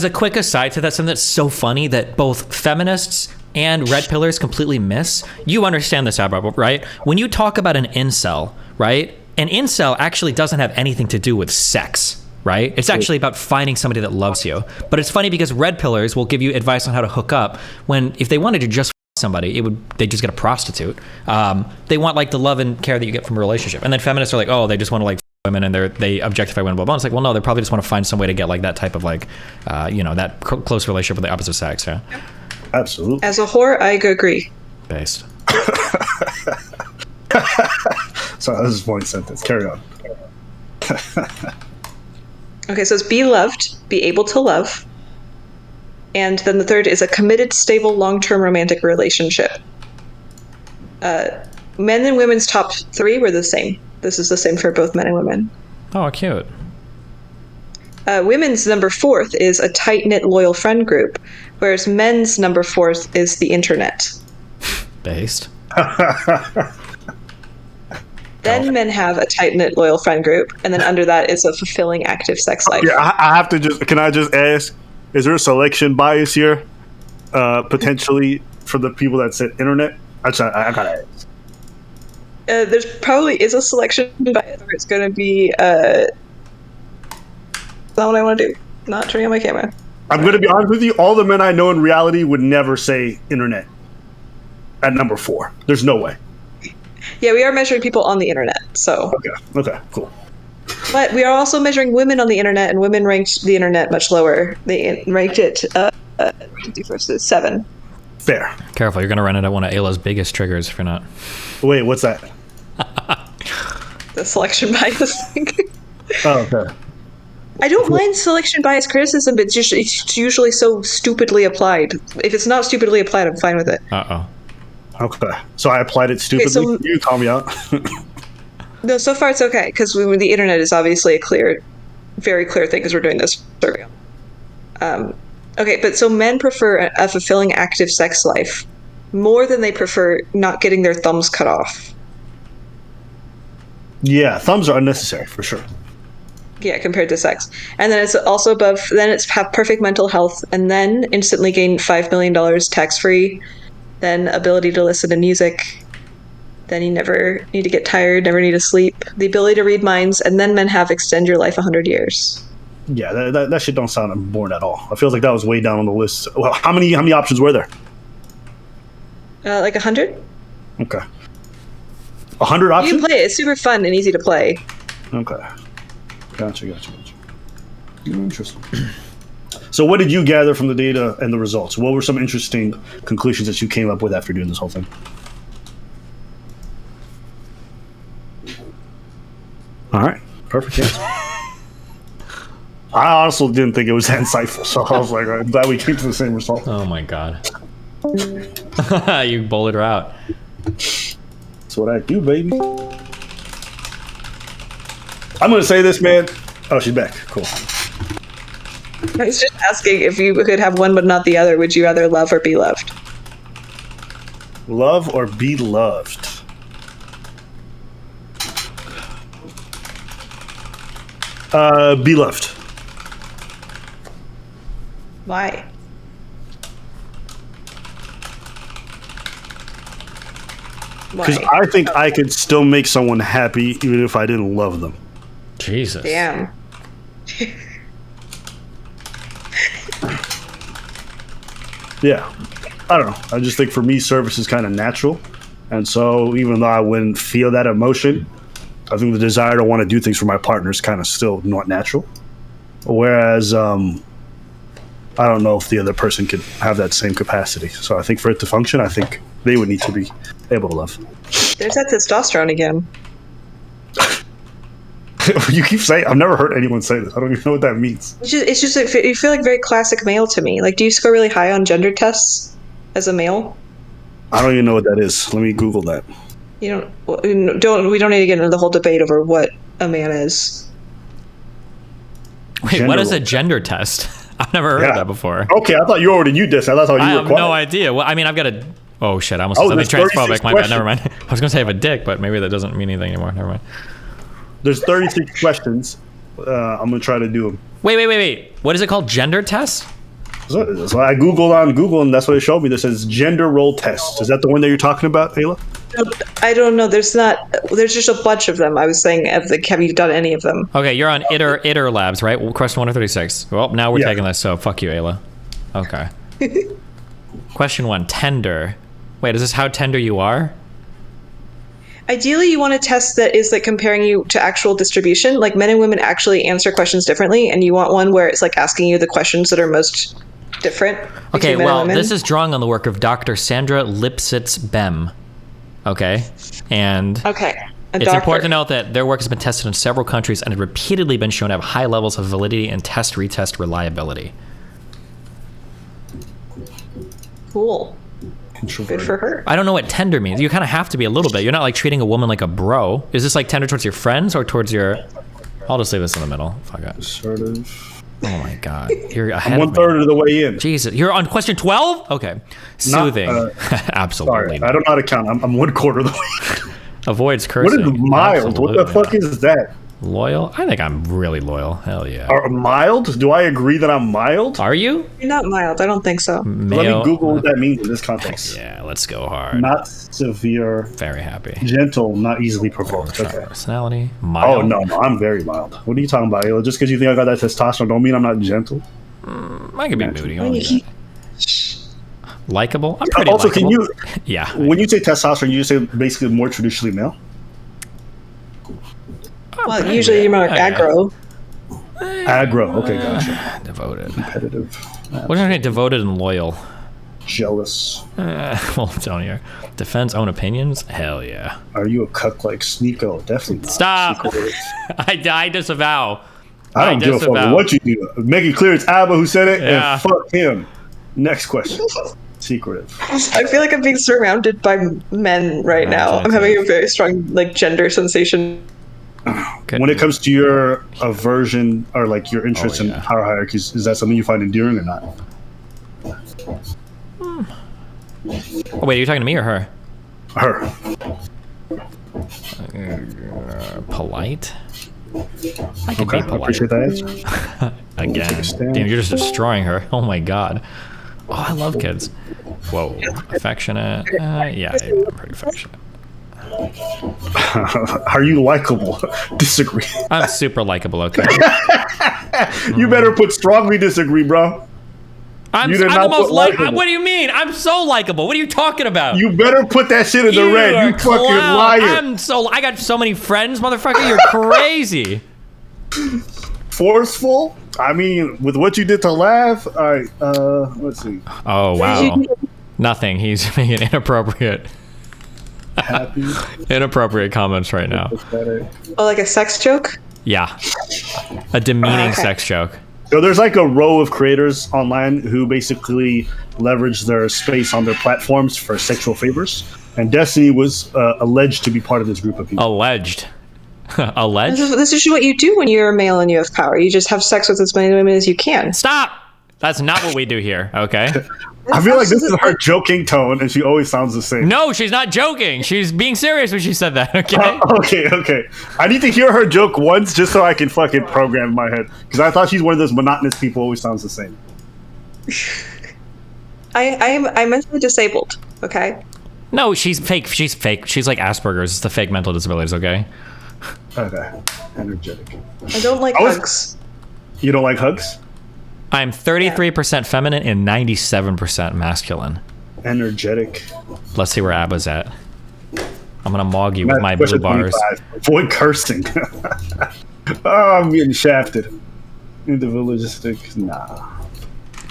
a quick aside to that, something that's so funny that both feminists and red pillars completely miss. You understand this, Abra, right? When you talk about an incel, right? An incel actually doesn't have anything to do with sex, right? It's actually about finding somebody that loves you. But it's funny because red pillars will give you advice on how to hook up when if they wanted to just somebody, they just get a prostitute. They want like the love and care that you get from a relationship. And then feminists are like, oh, they just want to like women and they objectify women, blah, blah. It's like, well, no, they probably just want to find some way to get like that type of like, that close relationship with the opposite sex. Yeah. Absolutely. As a whore, I agree. Based. Sorry, this is one sentence. Carry on. Okay, so it's be loved, be able to love. And then the third is a committed, stable, long-term romantic relationship. Men and women's top 3 were the same. This is the same for both men and women. Oh, cute. Women's number 4 is a tight-knit, loyal friend group, whereas men's number 4 is the internet. Based. Then men have a tight-knit, loyal friend group, and then under that is a fulfilling, active sex life. Yeah, I have to can I just ask, is there a selection bias here, potentially, for the people that said internet? I gotta ask. There's probably is a selection bias where it's going to be not what I want to do. Not turning on my camera. I'm going to be honest with you. All the men I know in reality would never say internet at number 4. There's no way. Yeah, we are measuring people on the internet, so. Okay, cool. But we are also measuring women on the internet, and women ranked the internet much lower. They ranked it, 7. Fair. Careful, you're going to run into one of Aella's biggest triggers if you're not. Wait, what's that? The selection bias thing. Oh, okay. I don't mind selection bias criticism, but it's usually so stupidly applied. If it's not stupidly applied, I'm fine with it. Uh-oh. Okay. So I applied it stupidly? Okay, so, you call me out. No, so far it's okay, because the internet is obviously a very clear thing, because we're doing this survey. Okay, but so men prefer a fulfilling active sex life more than they prefer not getting their thumbs cut off. Yeah, thumbs are unnecessary, for sure. Yeah, compared to sex. And then it's also have perfect mental health, and then instantly gain $5 million tax-free, then ability to listen to music, then you never need to get tired, never need to sleep, the ability to read minds, and then men have extend your life 100 years. Yeah, that shit don't sound important at all. I feel like that was way down on the list. Well, how many options were there? Like 100. Okay. 100 options? You can play it. It's super fun and easy to play. Okay. Gotcha. Interesting. So what did you gather from the data and the results? What were some interesting conclusions that you came up with after doing this whole thing? All right. Perfect answer. I honestly didn't think it was that insightful, so I was like, I'm glad we came to the same result. Oh my god. You bullied her out. That's what I do, baby. I'm going to say this, man. Oh, she's back. Cool. I was just asking if you could have one but not the other. Would you rather love or be loved? Love or be loved? Be loved. Why? Because I think I could still make someone happy even if I didn't love them. Jesus. Damn. Yeah. I don't know. I just think for me, service is kind of natural. And so even though I wouldn't feel that emotion, I think the desire to want to do things for my partner is kind of still not natural. Whereas I don't know if the other person could have that same capacity. So I think for it to function, I think they would need to be able to love. There's that testosterone again. You keep saying, I've never heard anyone say this. I don't even know what that means. It's just you feel like very classic male to me. Like, do you score really high on gender tests as a male? I don't even know what that is. Let me Google that. We don't need to get into the whole debate over what a man is. Wait, what is a gender test? I've never heard of that before. Okay, I thought you already knew this. That's how you I were have quiet. no idea. Well, I mean, I've got a... Oh, shit. I almost said something transphobic. My bad. Never mind. I was going to say I have a dick, but maybe that doesn't mean anything anymore. Never mind. There's 36 questions. I'm going to try to do them. Wait. What is it called? Gender test? So I Googled on Google, and that's what it showed me. This says gender role test. Is that the one that you're talking about, Aella? I don't know. There's just a bunch of them. I was saying, have you done any of them? Okay, you're on ITER Labs, right? Question 136. Well, now we're taking this, so fuck you, Aella. Okay. Question 1, tender. Wait, is this how tender you are? Ideally, you want a test that is like comparing you to actual distribution. Like, men and women actually answer questions differently, and you want one where it's like asking you the questions that are most different. Okay, well, this is drawing on the work of Dr. Sandra Lipsitz-Bem. Okay, and it's important to note that their work has been tested in several countries and has repeatedly been shown to have high levels of validity and test-retest reliability. Cool. Good for her. I don't know what tender means. You kind of have to be a little bit. You're not like treating a woman like a bro. Is this like tender towards your friends or towards your... I'll just leave this in the middle. Fuck it. Assertive. Oh my god. You're ahead I'm 1/3 of the way in. Jesus. You're on question 12? Okay. Soothing. Absolutely. Sorry, I don't know how to count. I'm 1/4 of the way in. Avoids cursing. What is mild? What the fuck is that? Loyal? I think I'm really loyal. Hell yeah. Mild? Do I agree that I'm mild? Are you? You're not mild. I don't think so. Let me Google what that means in this context. Yeah, let's go hard. Not severe. Very happy. Gentle, not easily provoked. Okay. Personality. Mild. Oh, no, I'm very mild. What are you talking about, Aella? Just because you think I got that testosterone don't mean I'm not gentle. I can be moody. Likable? I'm pretty also, likable. can you... Yeah. When you say testosterone, you just say basically more traditionally male? Well, usually you're more aggro. Aggro. Okay, gotcha. Devoted. Competitive. What do I mean? Devoted and loyal. Jealous. Well, I'm telling you. Defends own opinions? Hell yeah. Are you a cuck like Sneeko? Definitely not. Stop! I disavow. I don't give a fuck what you do. Make it clear it's Abba who said it, and fuck him. Next question. Secretive. I feel like I'm being surrounded by men right now. I'm having a very strong gender sensation. When it comes to your aversion or your interest in power hierarchies, is that something you find endearing or not? Oh, wait, are you talking to me or her? Her. Polite? I can be polite. I appreciate that answer. Again. Damn, you're just destroying her. Oh my god. Oh, I love kids. Whoa. Affectionate? Yeah, I'm pretty affectionate. Are you likable? Disagree. I'm super likable, okay? You better put strongly disagree, bro. I'm You did the not most put like. likable. What do you mean? I'm so likable. What are you talking about? You better put that shit in the red. are You a fucking clown. liar. I got so many friends, motherfucker. You're crazy. Forceful? I mean, with what you did to laugh. All right. Let's see. Oh wow. Nothing. He's making inappropriate comments right now. Oh, like a sex joke? Yeah. A demeaning Okay. sex joke. So there's like a row of creators online who basically leverage their space on their platforms for sexual favors, and Destiny was alleged to be part of this group of people. Alleged. Alleged? This is what you do when you're a male and you have power. You just have sex with as many women as you can. Stop! That's not what we do here, okay? I feel like this is her joking tone, and she always sounds the same. No, she's not joking. She's being serious when she said that, okay? Okay. I need to hear her joke once just so I can fucking program in my head. Because I thought she's one of those monotonous people who always sounds the same. I'm mentally disabled, okay? No, she's fake. She's fake. She's like Asperger's. It's the fake mental disabilities, okay? Okay. Energetic. I don't like hugs. You don't like hugs? I'm 33% feminine and 97% masculine. Energetic. Let's see where Abba's at. I'm gonna mog you with my blue Question bars. 25. Avoid cursing. Oh, I'm getting shafted. Individualistic. Nah.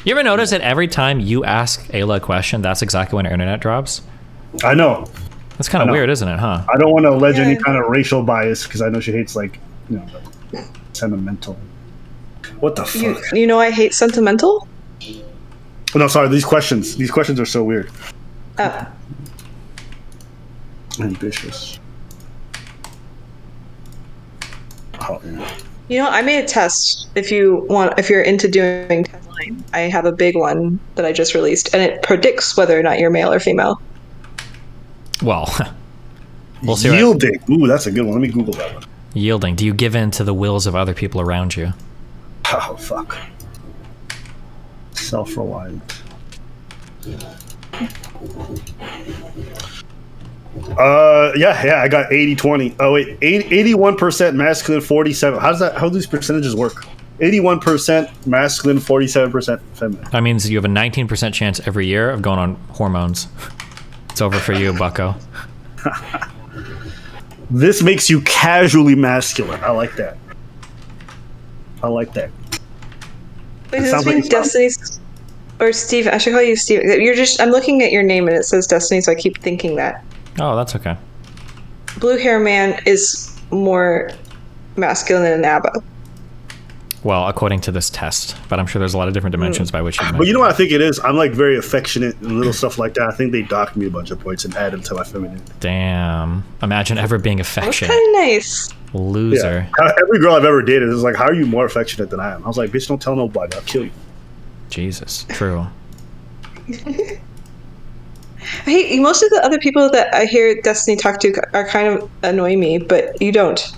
You ever notice that every time you ask Aella a question, that's exactly when her internet drops? I know. That's kind of weird, isn't it, huh? I don't want to allege any kind of racial bias because I know she hates, like, sentimental. What the fuck? You know I hate sentimental? Oh, no, sorry. These questions are so weird. Oh. Ambitious. Oh, yeah. You know, I made a test. If you're into doing testing, I have a big one that I just released, and it predicts whether or not you're male or female. Well, we'll see. Yielding. Ooh, that's a good one. Let me Google that one. Yielding. Do you give in to the wills of other people around you? Oh, fuck. Self-reliant. Yeah, I got 80-20. Oh, wait, 81% masculine, 47. How do these percentages work? 81% masculine, 47% feminine. That means you have a 19% chance every year of going on hormones. It's over for you, bucko. This makes you casually masculine. I like that. Wait, does sounds this mean like Destiny's or Steve? I should call you Steve. I'm looking at your name and it says Destiny, so I keep thinking that. Oh, that's okay. Blue hair man is more masculine than Abba. Well, according to this test, but I'm sure there's a lot of different dimensions by which you. But you know what I think it is? I'm like very affectionate and little stuff like that. I think they docked me a bunch of points and added to my femininity. Damn! Imagine ever being That's affectionate. kind of nice. Loser. Yeah. Every girl I've ever dated is like, how are you more affectionate than I am? I was like, bitch, don't tell nobody. I'll kill you. Jesus. True. Most of the other people that I hear Destiny talk to are kind of annoy me, but you don't.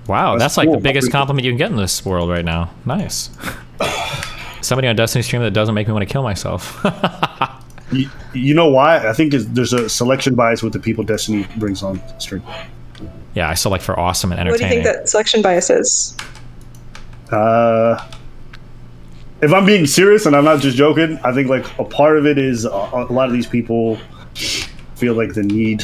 Wow, that's cool. like the biggest compliment you can get in this world right now. Nice. Somebody on Destiny stream that doesn't make me want to kill myself. You know why? I think there's a selection bias with the people Destiny brings on stream. Yeah, I select for awesome and What do you entertaining. think that selection bias is? If I'm being serious and I'm not just joking, I think like a part of it is a lot of these people feel like the need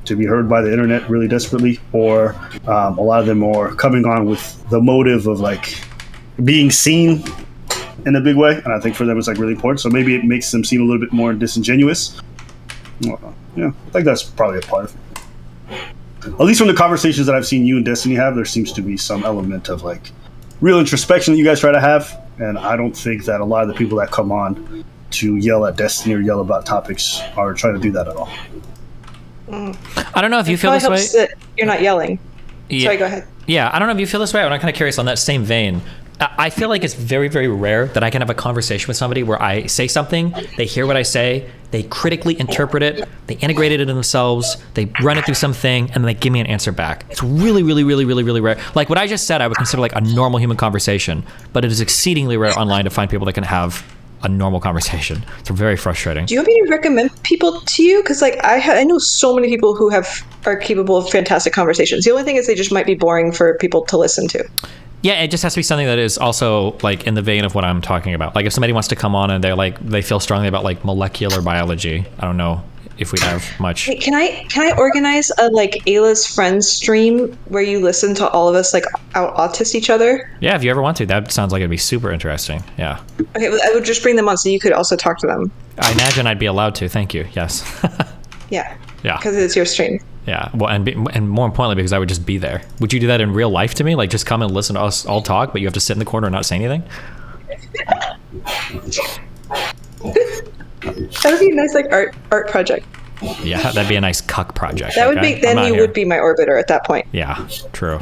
to be heard by the internet really desperately, or a lot of them are coming on with the motive of like being seen in a big way, and I think for them it's like really important. So maybe it makes them seem a little bit more disingenuous. Yeah, I think that's probably a part of it. At least from the conversations that I've seen you and Destiny have, there seems to be some element of like real introspection that you guys try to have, and I don't think that a lot of the people that come on to yell at Destiny or yell about topics are trying to do that at all. I don't know if you feel Probably this way. helps that you're not yelling. Yeah. Sorry, go ahead. Yeah, I don't know if you feel this way. I'm kind of curious on that same vein. I feel like it's very, very rare that I can have a conversation with somebody where I say something, they hear what I say, they critically interpret it, they integrate it into themselves, they run it through something, and then they give me an answer back. It's really, really, really, really, really rare. Like what I just said, I would consider like a normal human conversation, but it is exceedingly rare online to find people that can have a normal conversation. It's very frustrating. Do you want me to recommend people to you? Because like I know so many people who are capable of fantastic conversations. The only thing is they just might be boring for people to listen to. Yeah, it just has to be something that is also like in the vein of what I'm talking about. Like if somebody wants to come on and they feel strongly about like molecular biology. I don't know if we have much. Hey, can I organize a like Aella's Friends stream where you listen to all of us like out autist each other? Yeah, if you ever want to, that sounds like it'd be super interesting. Yeah. Okay, well, I would just bring them on so you could also talk to them. I imagine I'd be allowed to. Thank you. Yes. Yeah. Yeah. Because it's your stream. Yeah. Well, and more importantly, because I would just be there. Would you do that in real life to me? Like just come and listen to us all talk, but you have to sit in the corner and not say anything? That would be a nice like art project. Yeah, that'd be a nice cuck project. That would be then you would be my orbiter at that point. Yeah, true.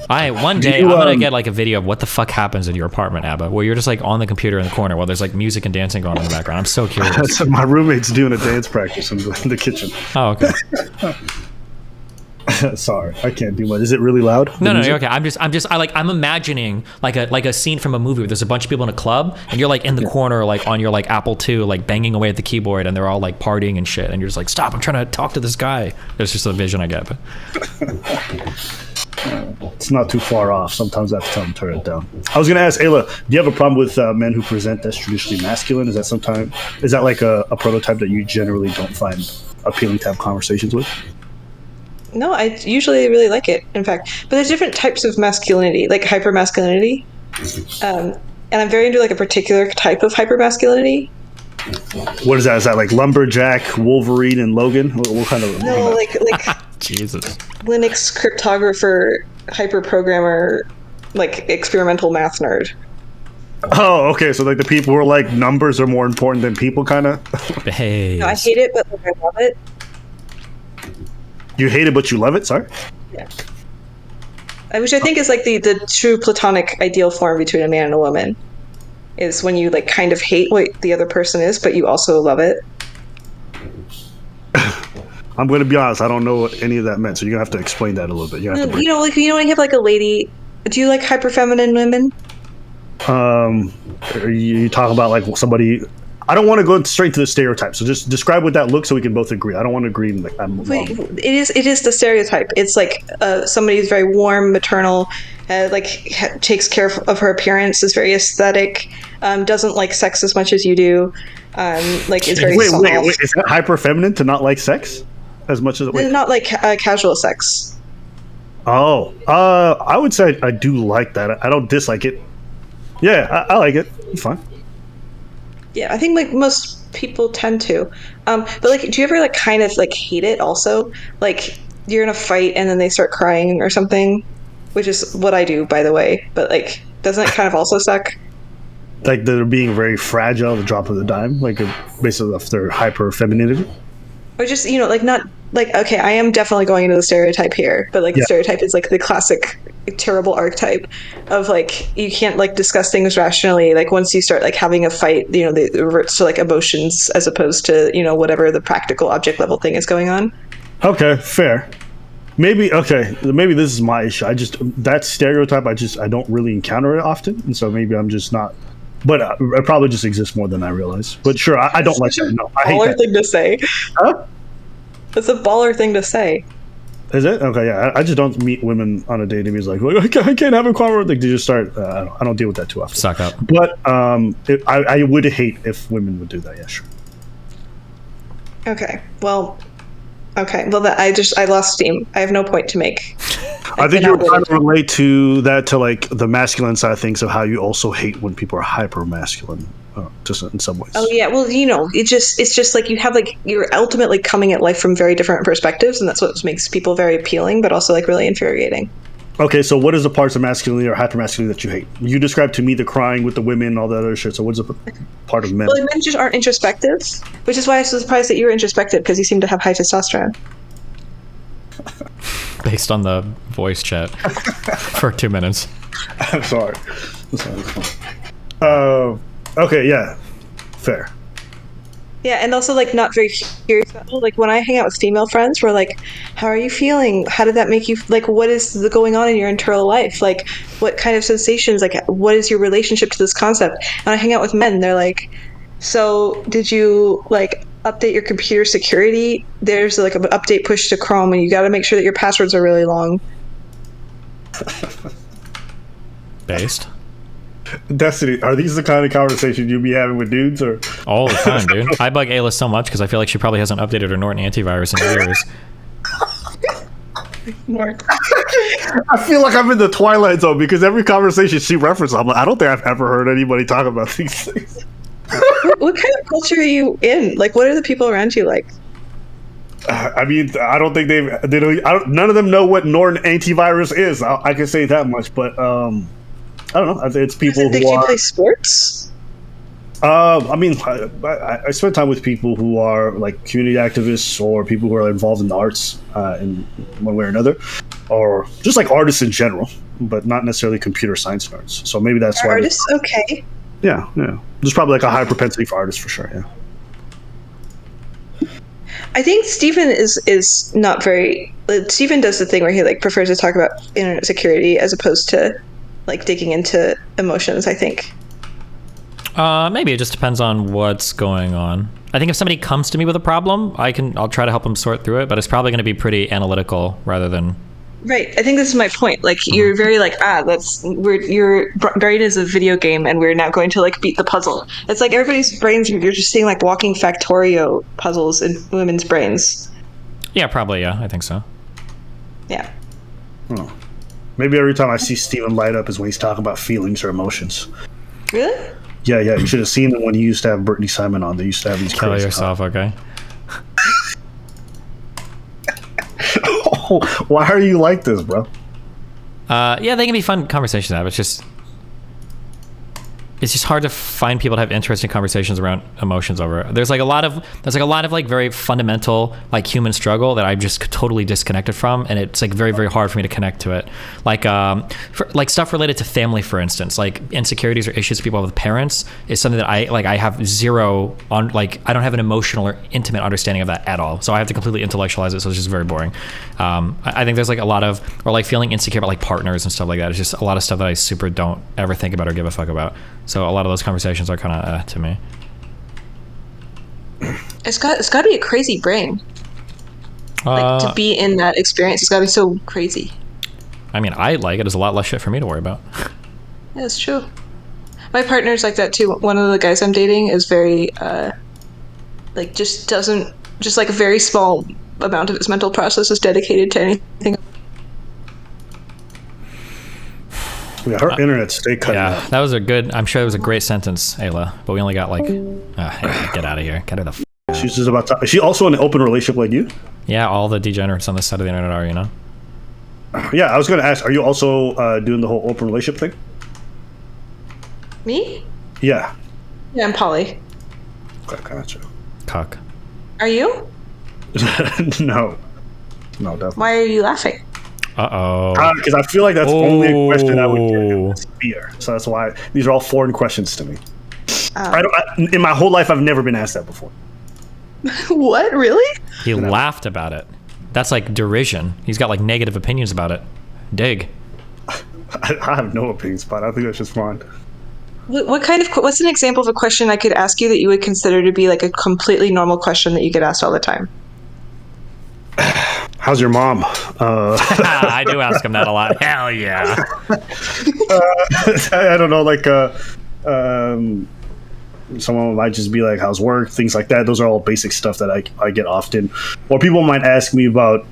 One day I'm gonna get like a video of what the fuck happens in your apartment, Abba, where you're just like on the computer in the corner while there's like music and dancing going on in the background. I'm so curious. So my roommate's doing a dance practice in the kitchen. Oh, okay. Sorry, I can't do much. Is it really loud? No, you're okay. I'm imagining like a scene from a movie where there's a bunch of people in a club and you're like in the corner, like on your like Apple II, like banging away at the keyboard, and they're all like partying and shit, and you're just like, stop! I'm trying to talk to this guy. It's just a vision I get. But it's not too far off. Sometimes I have to tell them to turn it down. I was gonna ask Aella, do you have a problem with men who present as traditionally masculine? Is that like a prototype that you generally don't find appealing to have conversations with? No, I usually really like it, in fact. But there's different types of masculinity, like hypermasculinity. And I'm very into like a particular type of hypermasculinity. What is that? Is that like Lumberjack, Wolverine, and Logan? What kind of... No, like Jesus. Linux cryptographer, hyperprogrammer, like experimental math nerd. Oh, okay. So like the people who are like numbers are more important than people, kind of? Hey. No, I hate it, but like, I love it. You hate it, but you love it? Sorry? Yeah. Which I think is like the true platonic ideal form between a man and a woman. Is when you like kind of hate what the other person is, but you also love it. I'm going to be honest. I don't know what any of that meant, so you're going to have to explain that a little bit. You know, like when you have like a lady. Do you like hyper feminine women? You talk about like somebody. I don't want to go straight to the stereotype, so just describe what that looks so we can both agree. I don't want to agree. Like it is the stereotype. It's like somebody who's very warm, maternal, takes care of her appearance, is very aesthetic, doesn't like sex as much as you do, like is very soft. Wait, is that hyper feminine to not like sex as much as not like casual sex? Oh, I would say I do like that. I don't dislike it. Yeah, I like it. It's fine. Yeah, I think like most people tend to. But like, do you ever like kind of like hate it also? Like you're in a fight and then they start crying or something, which is what I do, by the way. But like, doesn't it kind of also suck? Like they're being very fragile, the drop of the dime, like basically of their hyper femininity. Or just, like not like, okay, I am definitely going into the stereotype here, but like the stereotype is like the classic terrible archetype of like you can't like discuss things rationally. Like once you start like having a fight, they reverts to like emotions as opposed to whatever the practical object level thing is going on. Okay, fair. Maybe this is my issue. That stereotype I don't really encounter it often, and so maybe I'm just not. But it probably just exists more than I realize. But sure, I don't like that. No, I hate that. Baller thing to say. Huh? It's a baller thing to say. Is it? Okay, yeah. I just don't meet women on a date and be like, I can't have a convo. Like, they just start. I don't deal with that too often. Suck up. But I would hate if women would do that. Yeah, sure. Okay. Well, I lost steam. I have no point to make. I think you're trying to relate to that to like the masculine side of things of how you also hate when people are hyper masculine, just in some ways. Oh yeah, well it's just like you have like you're ultimately coming at life from very different perspectives, and that's what makes people very appealing, but also like really infuriating. Okay, so what is the parts of masculinity or hyper masculinity that you hate? You described to me the crying with the women, all that other shit. So what's the part of men? Well, men just aren't introspective, which is why I was surprised that you were introspective because you seem to have high testosterone. Based on the voice chat for 2 minutes. I'm sorry. Okay, yeah, fair. Yeah, and also like not very curious about it. Like when I hang out with female friends, we're like, "How are you feeling? How did that make you? Like, what is going on in your internal life? Like, what kind of sensations? Like, what is your relationship to this concept?" And I hang out with men, they're like, "So did you like update your computer security? There's like an update push to Chrome, and you got to make sure that your passwords are really long." Based. Destiny, are these the kind of conversations you'd be having with dudes, or All the time, dude. I bug Aella so much because I feel like she probably hasn't updated her Norton antivirus in years. I feel like I'm in the Twilight Zone because every conversation she references, I'm like, I don't think I've ever heard anybody talk about these things. What kind of culture are you in? Like, what are the people around you like? I mean, I don't think none of them know what Norton antivirus is. I can say that much, but I don't know. I think it's people Did who you are. play sports? I mean, I spend time with people who are like community activists or people who are involved in the arts in one way or another, or just like artists in general, but not necessarily computer science nerds. So maybe that's Are why. artists okay? Yeah. There's probably like a high propensity for artists for sure. Yeah. I think Stephen is not very. Stephen does the thing where he like prefers to talk about internet security as opposed to like digging into emotions. I think. Maybe it just depends on what's going on. I think if somebody comes to me with a problem, I'll try to help them sort through it, but it's probably going to be pretty analytical rather than. Right. I think this is my point. Like you're very like your brain is a video game, and we're now going to like beat the puzzle. It's like everybody's brains. You're just seeing like walking Factorio puzzles in women's brains. Yeah, probably. Yeah, I think so. Yeah. Oh. Maybe every time I see Steven light up is when he's talking about feelings or emotions. Really? Yeah. You should have seen them when he used to have Brittany Simon on. They used to have these Kill crazy yourself, okay? Why are you like this, bro? Yeah, they can be fun conversations to have. It's just hard to find people to have interesting conversations around emotions over. There's a lot of like very fundamental like human struggle that I'm just totally disconnected from, and it's like very, very hard for me to connect to it. Like like stuff related to family, for instance, like insecurities or issues people have with parents is something that I have zero on. Like I don't have an emotional or intimate understanding of that at all. So I have to completely intellectualize it. So it's just very boring. I think there's like a lot of, or like feeling insecure about like partners and stuff like that. It's just a lot of stuff that I super don't ever think about or give a fuck about. So a lot of those conversations are kind of to me. It's got to be a crazy brain. Like to be in that experience, it's got to be so crazy. I mean, I like it. There's a lot less shit for me to worry about. Yeah, it's true. My partner's like that too. One of the guys I'm dating is very, like just like a very small amount of his mental process is dedicated to anything. Yeah, her internet stay cutting out. That was a good. I'm sure it was a great sentence, Aella. But we only got like, get out of here. Get her the. She's just about to. Is she also in an open relationship like you? Yeah, all the degenerates on this side of the internet are, you know. Yeah, I was going to ask. Are you also doing the whole open relationship thing? Me? Yeah. Yeah, I'm poly. Okay, gotcha. Cuck. Are you? No, definitely. Why are you laughing? Uh-oh. Because I feel like that's only a question I would get fear. So that's why these are all foreign questions to me. In my whole life, I've never been asked that before. What? Really? He laughed about it. That's like derision. He's got like negative opinions about it. Dig. I have no opinions about it. I think that's just fine. What's an example of a question I could ask you that you would consider to be like a completely normal question that you get asked all the time? How's your mom? I do ask him that a lot. Hell yeah. I don't know, like someone might just be like, how's work? Things like that. Those are all basic stuff that I get often. Or people might ask me about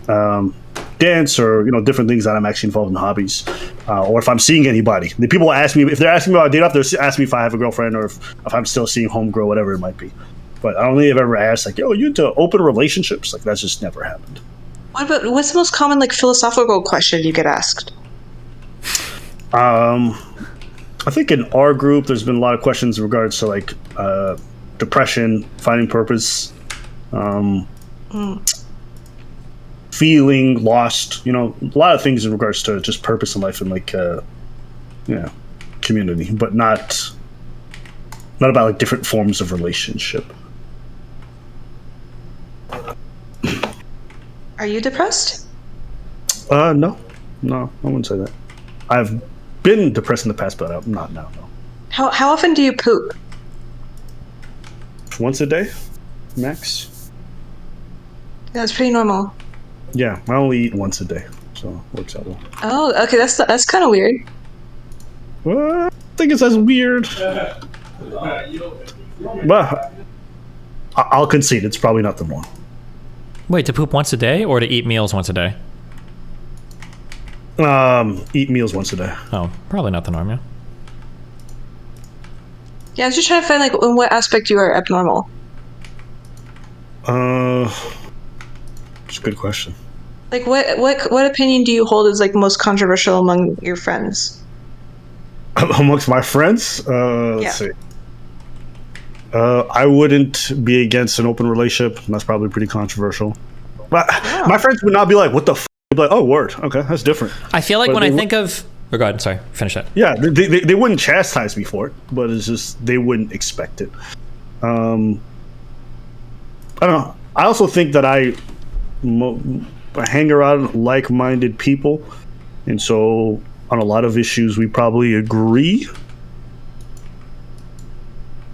dance or different things that I'm actually involved in hobbies. Or if I'm seeing anybody. The people ask me, if they're asking me about a date off, they're asking me if I have a girlfriend or if I'm still seeing homegirl, whatever it might be. But I don't think I've ever asked like, yo, you into open relationships? Like that's just never happened. What's the most common like philosophical question you get asked? I think in our group, there's been a lot of questions in regards to like depression, finding purpose, feeling lost. A lot of things in regards to just purpose in life and like community, but not about like different forms of relationship. Are you depressed? No, I wouldn't say that. I've been depressed in the past, but I'm not now. No. How often do you poop? Once a day, max. That's pretty normal. Yeah, I only eat once a day. so it works out well. Oh, okay, that's kind of weird. Well, I think it's as weird. But I'll concede it's probably not the norm. Wait, to poop once a day or to eat meals once a day? Eat meals once a day. Oh, probably not the norm, yeah. Yeah, I was just trying to find like in what aspect you are abnormal. It's a good question. Like what opinion do you hold is like most controversial among your friends? Amongst my friends, let's see. I wouldn't be against an open relationship. That's probably pretty controversial. But my friends would not be like, "What the?" They'd be like, "Oh, word. Okay, that's different." I feel like when I think of... Oh, go ahead. Sorry. Finish that. Yeah, they wouldn't chastise me for it, but it's just they wouldn't expect it. I don't know. I also think that I hang around like-minded people, and so on a lot of issues we probably agree.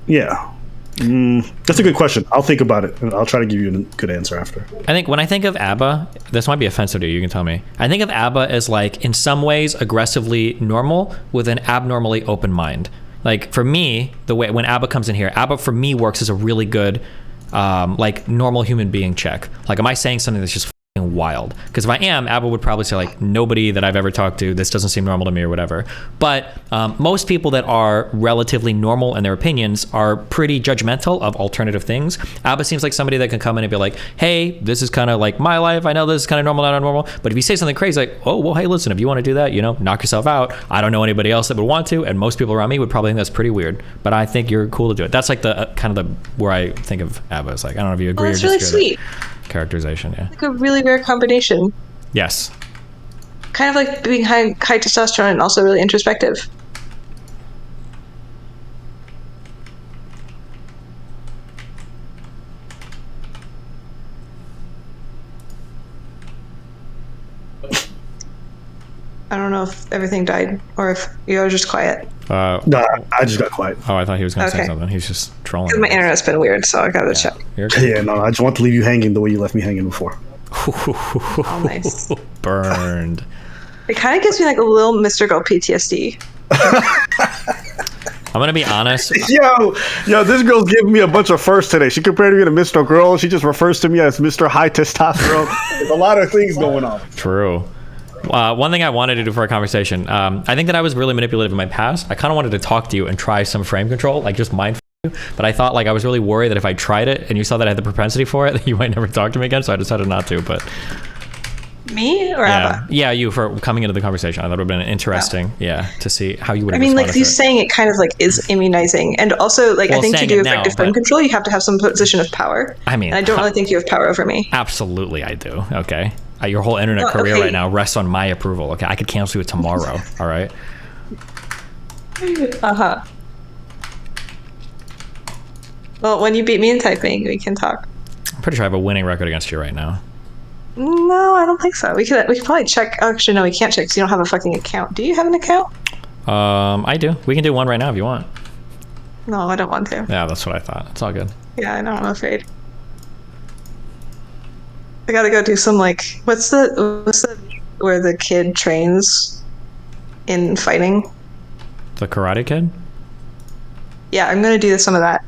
Yeah. That's a good question. I'll think about it, and I'll try to give you a good answer after. I think when I think of ABBA, this might be offensive to you, you can tell me. I think of ABBA as like, in some ways, aggressively normal with an abnormally open mind. Like, for me, the way when ABBA comes in here, ABBA for me works as a really good, like, normal human being check. Like, am I saying something that's just f***ing wild? Because if I am, ABBA would probably say, like, nobody that I've ever talked to, this doesn't seem normal to me or whatever. But most people that are relatively normal in their opinions are pretty judgmental of alternative things. ABBA seems like somebody that can come in and be like, hey, this is kind of like my life. I know this is kind of normal, not normal. But if you say something crazy, like, oh, well, hey, listen, if you want to do that, you know, knock yourself out. I don't know anybody else that would want to. And most people around me would probably think that's pretty weird. But I think you're cool to do it. That's like the kind of the where I think of ABBA. It's like, I don't know if you agree or That's really disagree. sweet. Characterization, yeah. Like a really rare combination. Yes. Kind of like being high testosterone and also really introspective. I don't know if everything died or if you're just quiet. No, I just got quiet. Oh, I thought he was going to say Okay. something. He's just trolling. My internet's been weird, so I gotta check. You're good. Yeah, no, I just want to leave you hanging the way you left me hanging before. Oh, nice. Burned. It kind of gives me like a little MrGirl PTSD. I'm going to be honest. Yo, this girl's giving me a bunch of firsts today. She compared me to Mr. Girl. She just refers to me as Mr. High Testosterone. There's a lot of things going on. True. One thing I wanted to do for a conversation, I think that I was really manipulative in my past. I kind of wanted to talk to you and try some frame control, like just mind you. But I thought, like, I was really worried that if I tried it and you saw that I had the propensity for it, that you might never talk to me again. So I decided not to. But Me or Abba? yeah, you for coming into the conversation. I thought it would have been interesting, to see how you would. I mean, like you saying it kind of like is immunizing, and also like I think to do effective frame control, you have to have some position of power. I mean, and I don't really think you have power over me. Absolutely, I do. Okay. Your whole internet career right now rests on my approval. Okay, I could cancel you tomorrow. All right. Well, when you beat me in typing, we can talk. I'm pretty sure I have a winning record against you right now. No, I don't think so. We could probably check. Actually, no, we can't check because you don't have a fucking account. Do you have an account? I do. We can do one right now if you want. No, I don't want to. Yeah, that's what I thought. It's all good. Yeah, I know. I'm afraid. I gotta go do some like what's the where the kid trains in fighting? The Karate Kid? Yeah, I'm gonna do some of that.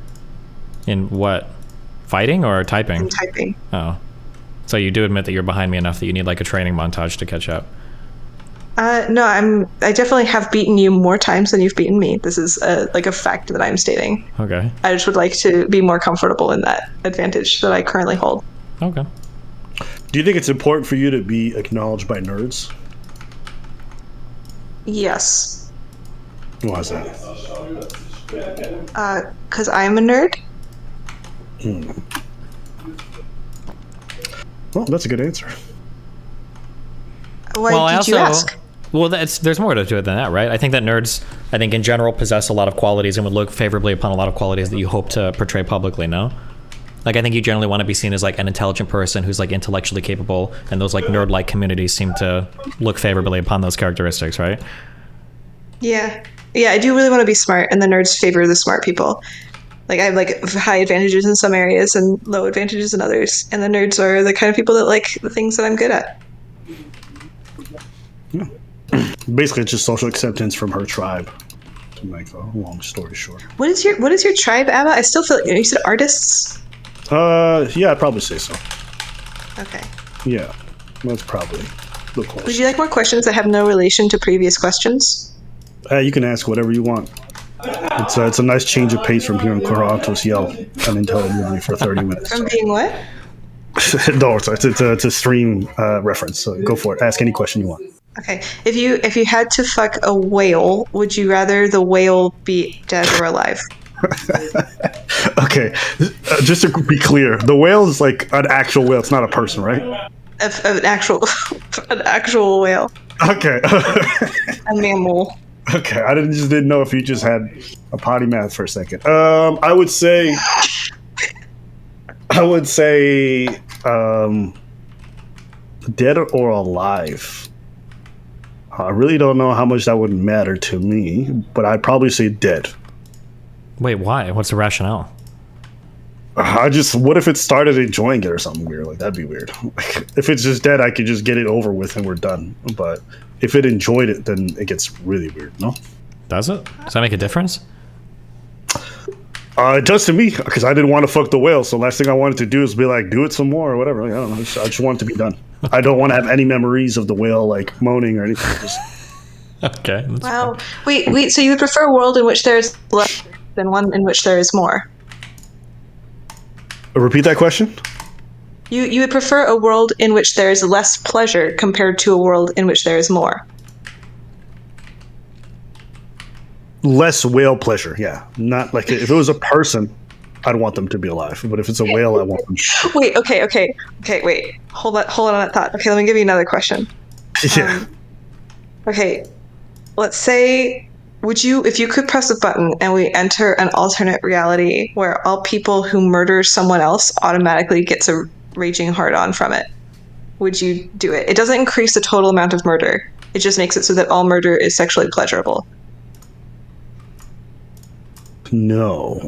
In what? Fighting or typing? In typing. Oh. So you do admit that you're behind me enough that you need like a training montage to catch up. No, I definitely have beaten you more times than you've beaten me. This is like a fact that I'm stating. Okay. I just would like to be more comfortable in that advantage that I currently hold. Okay. Do you think it's important for you to be acknowledged by nerds? Yes. Why is that? Because I'm a nerd. Well, that's a good answer. Why did you ask? Well, there's more to it than that, right? I think that nerds, in general, possess a lot of qualities and would look favorably upon a lot of qualities that you hope to portray publicly, no? Like, I think you generally want to be seen as, like, an intelligent person who's, like, intellectually capable, and those, like, nerd-like communities seem to look favorably upon those characteristics, right? Yeah. Yeah, I do really want to be smart, and the nerds favor the smart people. Like, I have, like, high advantages in some areas and low advantages in others, and the nerds are the kind of people that like the things that I'm good at. Basically, it's just social acceptance from her tribe. To make a long story short. What is your tribe, Aella? I still feel you said artists. Yeah, I'd probably say so. Okay. Yeah, that's probably the closest. Would you like more questions that have no relation to previous questions? You can ask whatever you want. It's a nice change of pace from hearing Corantos yell unintelligibly for 30 minutes. From being what? No, it's a stream reference. So go for it. Ask any question you want. Okay. If you had to fuck a whale, would you rather the whale be dead or alive? Okay, just to be clear, the whale is like an actual whale. It's not a person, right? An actual whale. Okay. A mammal. Okay, I just didn't know if you just had a potty mouth for a second. I would say, dead or alive. I really don't know how much that would matter to me, but I'd probably say dead. Wait, why? What's the rationale? What if it started enjoying it or something weird? Like, that'd be weird. Like, if it's just dead, I could just get it over with and we're done. But if it enjoyed it, then it gets really weird, no? Does it? Does that make a difference? It does to me, because I didn't want to fuck the whale, so last thing I wanted to do is be like, do it some more or whatever. Like, I don't know. I just want it to be done. I don't want to have any memories of the whale, like, moaning or anything. Just... Okay. Wow. Wait, so you would prefer a world in which there's less than one in which there is more? Repeat that question? You would prefer a world in which there is less pleasure compared to a world in which there is more? Less whale pleasure, yeah. Not like if it was a person, I'd want them to be alive. But if it's a whale, I want them. Wait, okay, wait. Hold on that thought. Okay, let me give you another question. Yeah. Okay, let's say, if you could press a button and we enter an alternate reality where all people who murder someone else automatically gets a raging hard-on from it, would you do it? It doesn't increase the total amount of murder. It just makes it so that all murder is sexually pleasurable. No,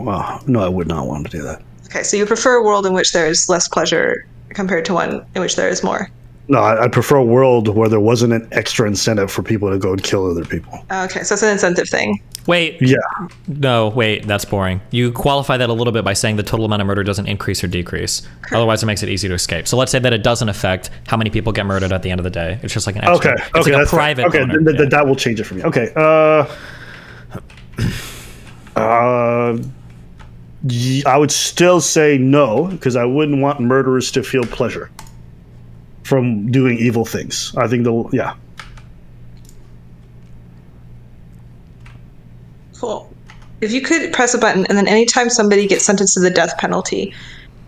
I would not want to do that. Okay, so you prefer a world in which there is less pleasure compared to one in which there is more? No, I'd prefer a world where there wasn't an extra incentive for people to go and kill other people. Okay, so it's an incentive thing. Wait. Yeah. No, wait, that's boring. You qualify that a little bit by saying the total amount of murder doesn't increase or decrease. Correct. Otherwise, it makes it easy to escape. So let's say that it doesn't affect how many people get murdered at the end of the day. It's just like an extra. Okay, it's like a private. Okay, that will change it for me. Okay. I would still say no, because I wouldn't want murderers to feel pleasure from doing evil things. I think yeah. Cool. If you could press a button and then anytime somebody gets sentenced to the death penalty,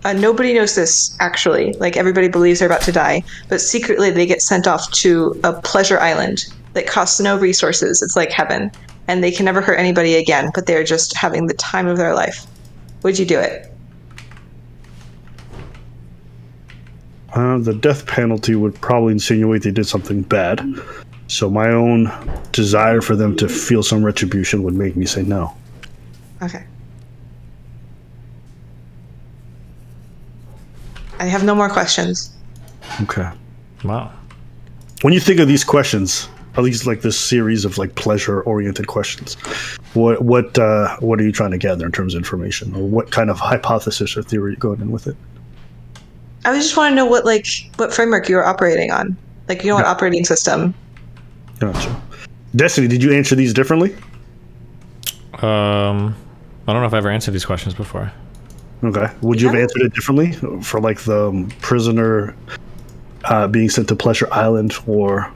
nobody knows this actually, like everybody believes they're about to die, but secretly they get sent off to a pleasure island that costs no resources. It's like heaven, and they can never hurt anybody again, but they're just having the time of their life. Would you do it? The death penalty would probably insinuate they did something bad. So my own desire for them to feel some retribution would make me say no. Okay. I have no more questions. Okay. Wow. When you think of these questions, at least like this series of like pleasure-oriented questions, what are you trying to gather in terms of information, or what kind of hypothesis or theory are you going in with it? I just want to know what framework you were operating on, like what operating system. Gotcha. Destiny, did you answer these differently? I don't know if I ever answered these questions before. Okay. Would you have answered it differently for like the prisoner being sent to Pleasure Island, or?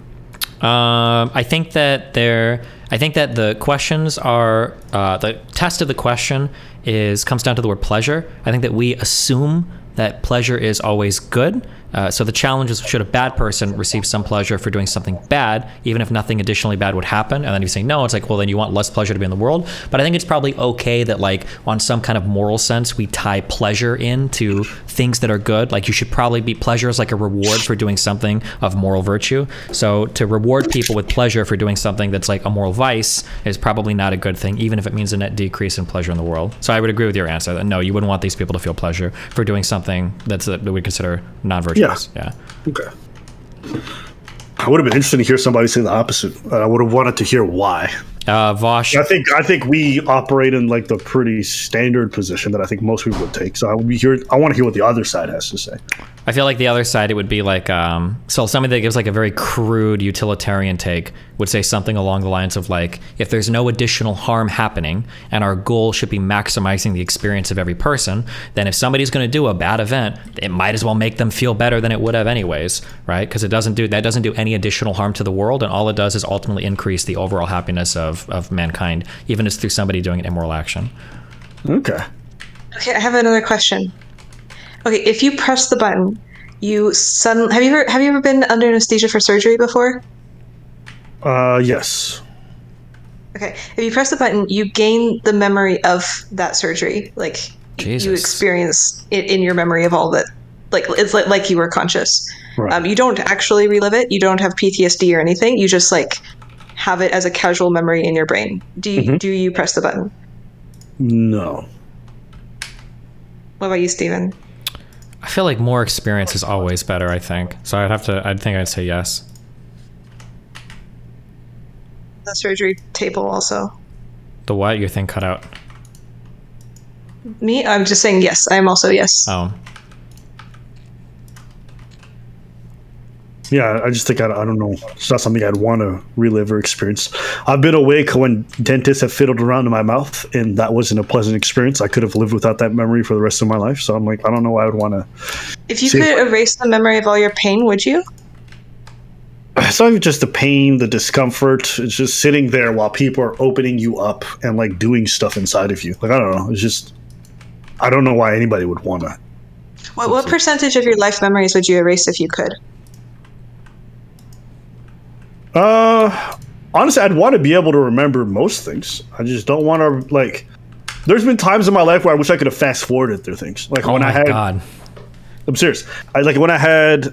I think that the questions are the test of the question comes down to the word pleasure. I think that we assume that pleasure is always good. So the challenge is, should a bad person receive some pleasure for doing something bad, even if nothing additionally bad would happen? And then you say no, it's like, well, then you want less pleasure to be in the world. But I think it's probably okay that, like, on some kind of moral sense, we tie pleasure into things that are good. Like, you should probably be, pleasure is like a reward for doing something of moral virtue. So to reward people with pleasure for doing something that's like a moral vice is probably not a good thing, even if it means a net decrease in pleasure in the world. So I would agree with your answer that no, you wouldn't want these people to feel pleasure for doing something that we consider non-virtuous. Yeah. Okay. I would have been interested to hear somebody say the opposite. I would have wanted to hear why. Vosh. I think we operate in like the pretty standard position that I think most people would take. So I want to hear what the other side has to say. I feel like the other side, it would be like, so somebody that gives like a very crude utilitarian take would say something along the lines of like, if there's no additional harm happening and our goal should be maximizing the experience of every person, then if somebody's going to do a bad event, it might as well make them feel better than it would have anyways, right? Because that doesn't do any additional harm to the world, and all it does is ultimately increase the overall happiness of mankind, even if it's through somebody doing an immoral action. Okay, I have another question. Okay, if you press the button, have you ever been under anesthesia for surgery before? Yes. Okay, if you press the button, you gain the memory of that surgery. Like Jesus. You experience it in your memory of all that. Like it's like you were conscious. Right. You don't actually relive it. You don't have PTSD or anything. You just like have it as a casual memory in your brain. Do you press the button? No. What about you, Steven? I feel like more experience is always better, I think. So I'd say yes. The surgery table also. The what? Your thing cut out. Me? I'm just saying yes. I'm also yes. Oh. Yeah, I just think I don't know. It's not something I'd want to relive or experience. I've been awake when dentists have fiddled around in my mouth, and that wasn't a pleasant experience. I could have lived without that memory for the rest of my life. So I'm like, I don't know why I would want to. If you could erase the memory of all your pain, would you? It's not even just the pain, the discomfort. It's just sitting there while people are opening you up and like doing stuff inside of you. Like, I don't know. It's just, I don't know why anybody would want to. What percentage of your life memories would you erase if you could? Honestly, I'd want to be able to remember most things. I just don't want to, like, there's been times in my life where I wish I could have fast forwarded through things. Like when I had, God. I'm serious. When I had,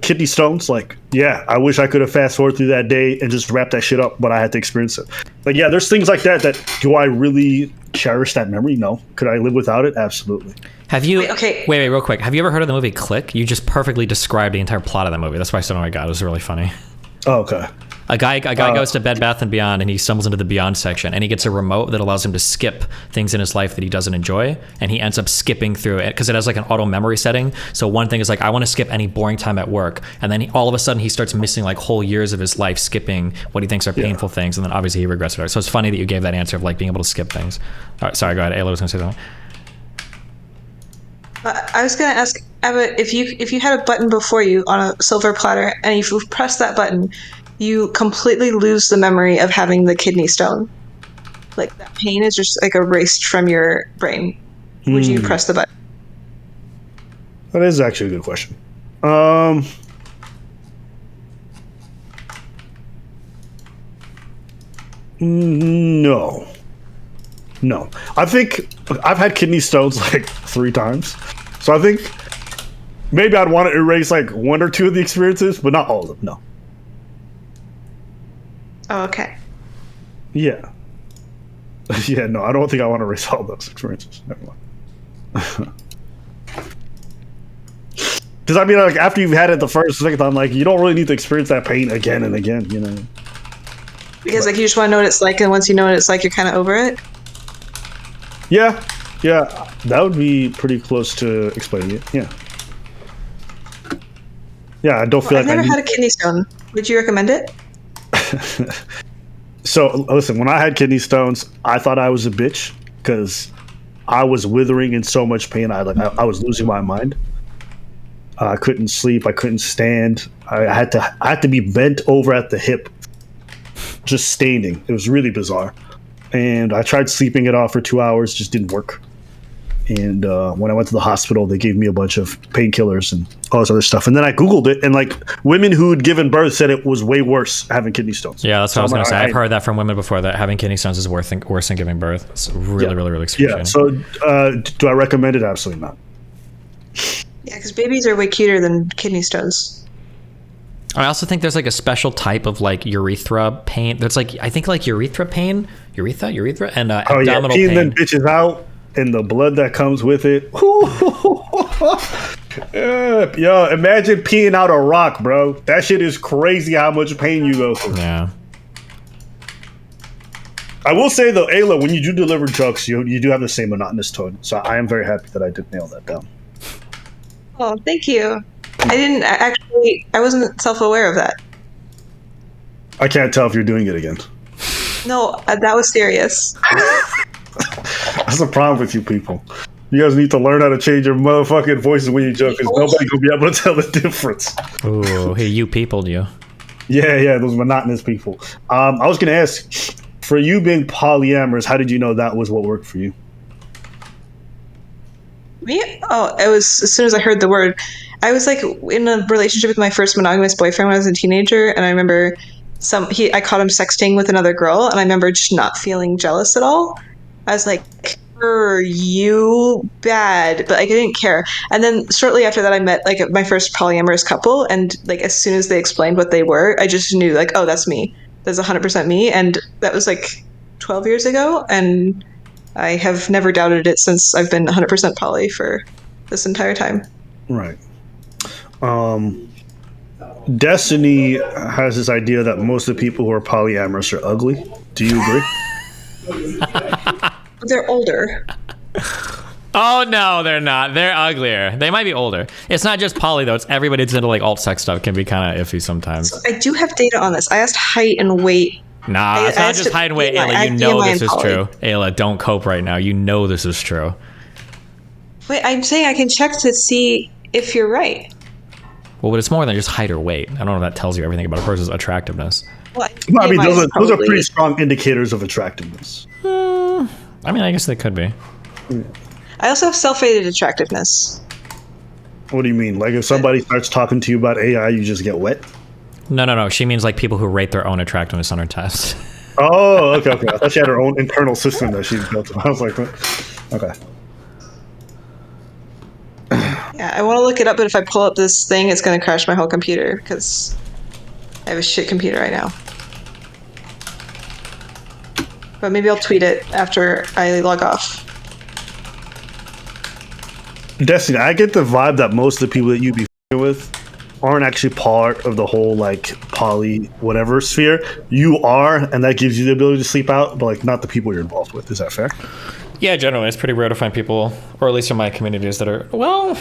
kidney stones, like, yeah, I wish I could have fast forwarded through that day and just wrap that shit up, but I had to experience it. Like, yeah, there's things like that do I really cherish that memory? No. Could I live without it? Absolutely. Have you? Wait, real quick. Have you ever heard of the movie Click? You just perfectly described the entire plot of that movie. That's why I said, "Oh my God," it was really funny. Oh, okay. A guy goes to Bed Bath & Beyond, and he stumbles into the Beyond section, and he gets a remote that allows him to skip things in his life that he doesn't enjoy, and he ends up skipping through it because it has like an auto memory setting. So one thing is like, I want to skip any boring time at work, and then all of a sudden he starts missing like whole years of his life skipping what he thinks are painful things, and then obviously he regrets it. So it's funny that you gave that answer of like being able to skip things. All right, sorry, go ahead. Aella was going to say something. I was going to ask, Eva, if you had a button before you on a silver platter, and if you press that button, you completely lose the memory of having the kidney stone. Like, that pain is just like erased from your brain. Would you press the button? That is actually a good question. No. I think I've had kidney stones like 3 times. So I think maybe I'd want to erase like 1 or 2 of the experiences, but not all of them. No. Oh, okay. Yeah. Yeah, no, I don't think I want to erase all those experiences. Never mind. Because I mean, like, after you've had it the first, second time, like, you don't really need to experience that pain again and again, you know? Because, like, you just want to know what it's like, and once you know what it's like, you're kind of over it? Yeah, that would be pretty close to explaining it, yeah. Yeah, I don't feel like I've never had a kidney stone. Would you recommend it? So, listen, when I had kidney stones, I thought I was a bitch because I was withering in so much pain. I was losing my mind. I couldn't sleep. I couldn't stand. I had to be bent over at the hip, just standing. It was really bizarre. And I tried sleeping it off for 2 hours, just didn't work. And when I went to the hospital, they gave me a bunch of painkillers and all this other stuff. And then I Googled it, and like women who'd given birth said it was way worse having kidney stones. Yeah, that's what I was going to say. I've heard that from women before, that having kidney stones is worse than giving birth. It's really excruciating. Yeah, so do I recommend it? Absolutely not. Yeah, because babies are way cuter than kidney stones. I also think there's like a special type of like urethra pain. There's like, I think like urethra pain, urethra, and abdominal pain. And then bitches out, and the blood that comes with it. Yo, imagine peeing out a rock, bro. That shit is crazy how much pain you go through. Yeah. I will say though, Aella, when you do deliver jokes, you do have the same monotonous tone. So I am very happy that I did nail that down. Oh, thank you. I wasn't self-aware of that. I can't tell if you're doing it again. No, that was serious. That's the problem with you people. You guys need to learn how to change your motherfucking voices when you joke, because nobody will be able to tell the difference. Ooh, hey, you peopled you. Yeah, those monotonous people. I was going to ask, for you being polyamorous, how did you know that was what worked for you? Me? Oh, it was as soon as I heard the word. I was like in a relationship with my first monogamous boyfriend when I was a teenager, and I remember I caught him sexting with another girl, and I remember just not feeling jealous at all. I was like, you bad, but like, I didn't care. And then shortly after that, I met like my first polyamorous couple, and like as soon as they explained what they were, I just knew like, oh, that's me. That's 100% me, and that was like 12 years ago, and I have never doubted it since. I've been 100% poly for this entire time. Right. Destiny has this idea that most of the people who are polyamorous are ugly. Do you agree? They're older. Oh no, they're not. They're uglier. They might be older. It's not just poly though. It's everybody that's into like alt sex stuff can be kind of iffy sometimes. So I do have data on this. I asked height and weight. Nah, it's not just height and weight, Aella. You know this is true. Aella, don't cope right now. You know this is true. Wait, I'm saying I can check to see if you're right. Well, but it's more than just height or weight. I don't know if that tells you everything about a person's attractiveness. Well, I mean, those are pretty strong indicators of attractiveness. I mean, I guess they could be. I also have self-rated attractiveness. What do you mean? Like if somebody starts talking to you about AI, you just get wet? No. She means like people who rate their own attractiveness on her test. Oh, okay. I thought she had her own internal system that she built. I was like, okay. Yeah, I want to look it up, but if I pull up this thing, it's going to crash my whole computer because I have a shit computer right now. But maybe I'll tweet it after I log off. Destiny, I get the vibe that most of the people that you be with aren't actually part of the whole like poly whatever sphere. You are, and that gives you the ability to sleep out, but like not the people you're involved with. Is that fair? Yeah, generally, it's pretty rare to find people, or at least in my communities, that are, well,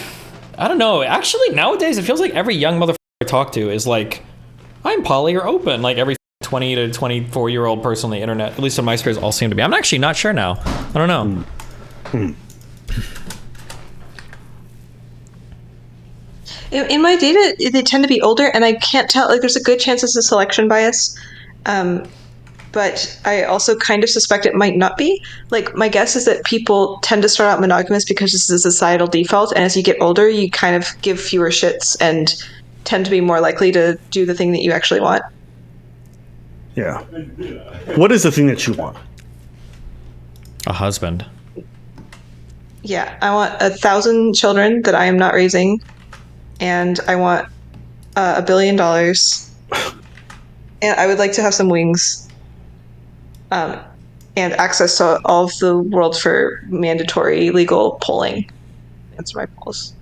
I don't know. Actually, nowadays, it feels like every young motherfucker I talk to is like, I'm poly or open. Like every 20 to 24-year-old person on the internet, at least in my spheres, all seem to be. I'm actually not sure now. I don't know. In my data, they tend to be older, and I can't tell. Like, there's a good chance it's a selection bias. But I also kind of suspect it might not be. Like, my guess is that people tend to start out monogamous because this is a societal default, and as you get older, you kind of give fewer shits and tend to be more likely to do the thing that you actually want. Yeah. What is the thing that you want? A husband. Yeah, I want 1,000 children that I am not raising, and I want $1 billion, and I would like to have some wings. And access to all of the world for mandatory legal polling. That's my polls.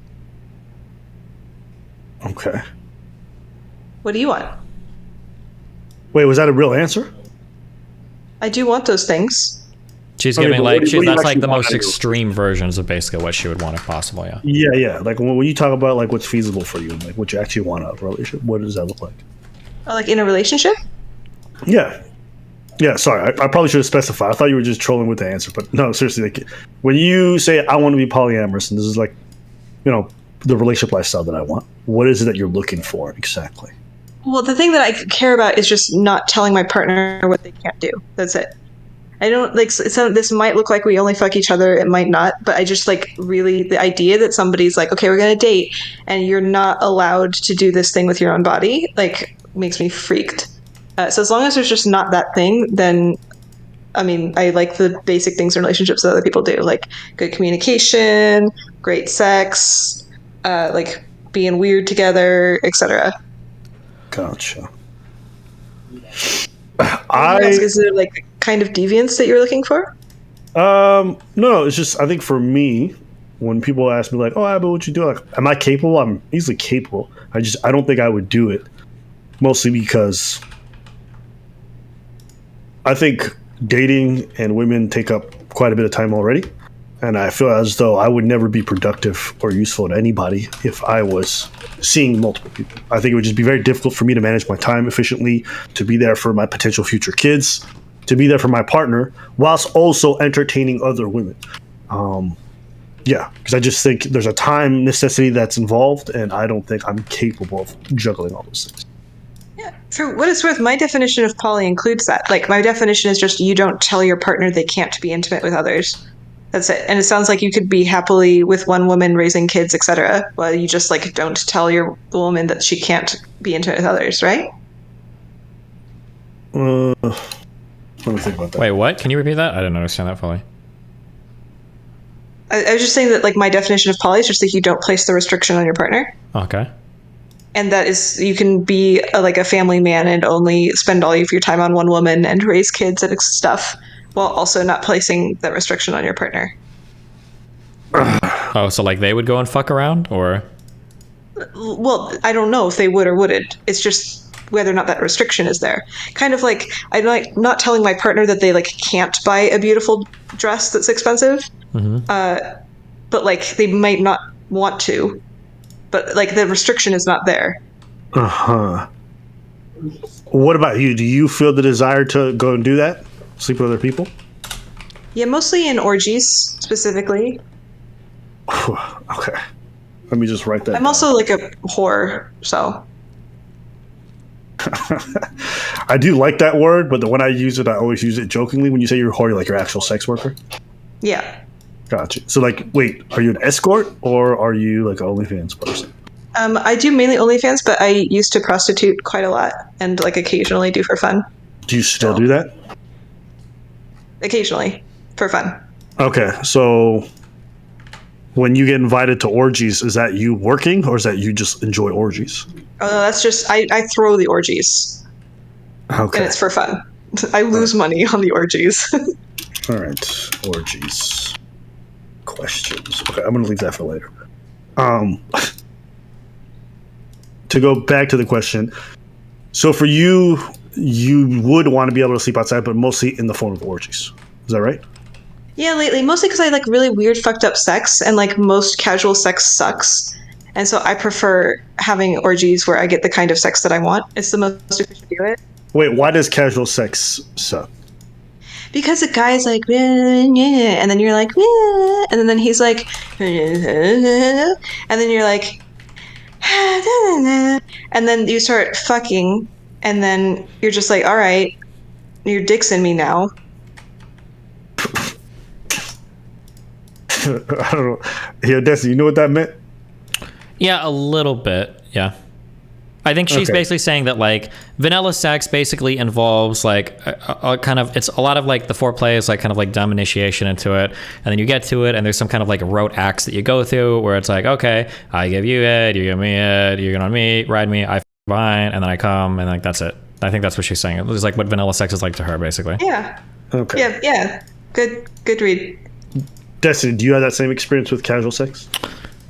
Okay. What do you want? Wait, was that a real answer? I do want those things. She's Okay, giving but like, what do you that's like actually the most want? extreme versions of basically what she would want if possible, yeah. Yeah. Like when you talk about like what's feasible for you, like what you actually want out of a relationship, what does that look like? Oh, like in a relationship? Yeah. Yeah, sorry. I probably should have specified. I thought you were just trolling with the answer, but no, seriously. Like, when you say I want to be polyamorous, and this is like, the relationship lifestyle that I want, what is it that you're looking for exactly? Well, the thing that I care about is just not telling my partner what they can't do. That's it. I don't like. So this might look like we only fuck each other. It might not, but I just like really the idea that somebody's like, okay, we're gonna date, and you're not allowed to do this thing with your own body, like makes me freaked. So as long as there's just not that thing, then, I mean, I like the basic things in relationships that other people do, like good communication, great sex, like being weird together, etc. Gotcha. Is there like kind of deviance that you're looking for? No, it's just I think for me, when people ask me like, "Oh, Abba, what you do?" Like, am I capable? I'm easily capable. I don't think I would do it, mostly because I think dating and women take up quite a bit of time already, and I feel as though I would never be productive or useful to anybody if I was seeing multiple people. I think it would just be very difficult for me to manage my time efficiently, to be there for my potential future kids, to be there for my partner, whilst also entertaining other women. Yeah, because I just think there's a time necessity that's involved, and I don't think I'm capable of juggling all those things. Yeah. For what it's worth, my definition of poly includes that. Like, my definition is just you don't tell your partner they can't be intimate with others. That's it. And it sounds like you could be happily with one woman raising kids, etc. Well, you just like don't tell your woman that she can't be intimate with others, right? Let me think about that. Wait, what? Can you repeat that? I didn't understand that fully. I was just saying that like my definition of poly is just that you don't place the restriction on your partner. Okay. And that is, you can be like a family man and only spend all of your time on one woman and raise kids and stuff, while also not placing that restriction on your partner. Oh, so like they would go and fuck around, or? Well, I don't know if they would or wouldn't. It's just whether or not that restriction is there. Kind of like, I'm like not telling my partner that they like can't buy a beautiful dress that's expensive, but like they might not want to. But like the restriction is not there. What about you? Do you feel the desire to go and do that? Sleep with other people? Yeah, mostly in orgies specifically. Okay. Let me just write that I'm down. also like a whore, so. I do like that word, but when I use it, I always use it jokingly. When you say you're a whore, you're like your actual sex worker? Yeah. Gotcha. So, like, wait, are you an escort or are you like an OnlyFans person? I do mainly OnlyFans, but I used to prostitute quite a lot and like occasionally do for fun. Do you still do that? Occasionally, for fun. Okay, so when you get invited to orgies, is that you working or is that you just enjoy orgies? Oh, no, that's just, I throw the orgies. Okay. And it's for fun. I lose money on the orgies. All right, orgies. Questions. Okay, I'm going to leave that for later. To go back to the question, so for you, you would want to be able to sleep outside, but mostly in the form of orgies. Is that right? Yeah, lately, mostly because I like really weird, fucked up sex, and like most casual sex sucks. And so I prefer having orgies where I get the kind of sex that I want. It's the most efficient to do it. Wait, why does casual sex suck? Because the guy's like, and then you're like, and then he's like, and then you're like, and then you start fucking, and then you're just like, all right, your dick's in me now. I don't know. Yo, Destiny, you know what that meant? Yeah, a little bit. Yeah. I think she's basically saying that like vanilla sex basically involves like a kind of, it's a lot of like the foreplay is like kind of like dumb initiation into it, and then you get to it and there's some kind of like rote acts that you go through where it's like, okay, I give you it, you give me it, you get on me, ride me, I behind, and then I come, and like that's it. I think that's what she's saying. It's like what vanilla sex is like to her, basically. Yeah. Okay. Yeah. Good read. Destiny, do you have that same experience with casual sex?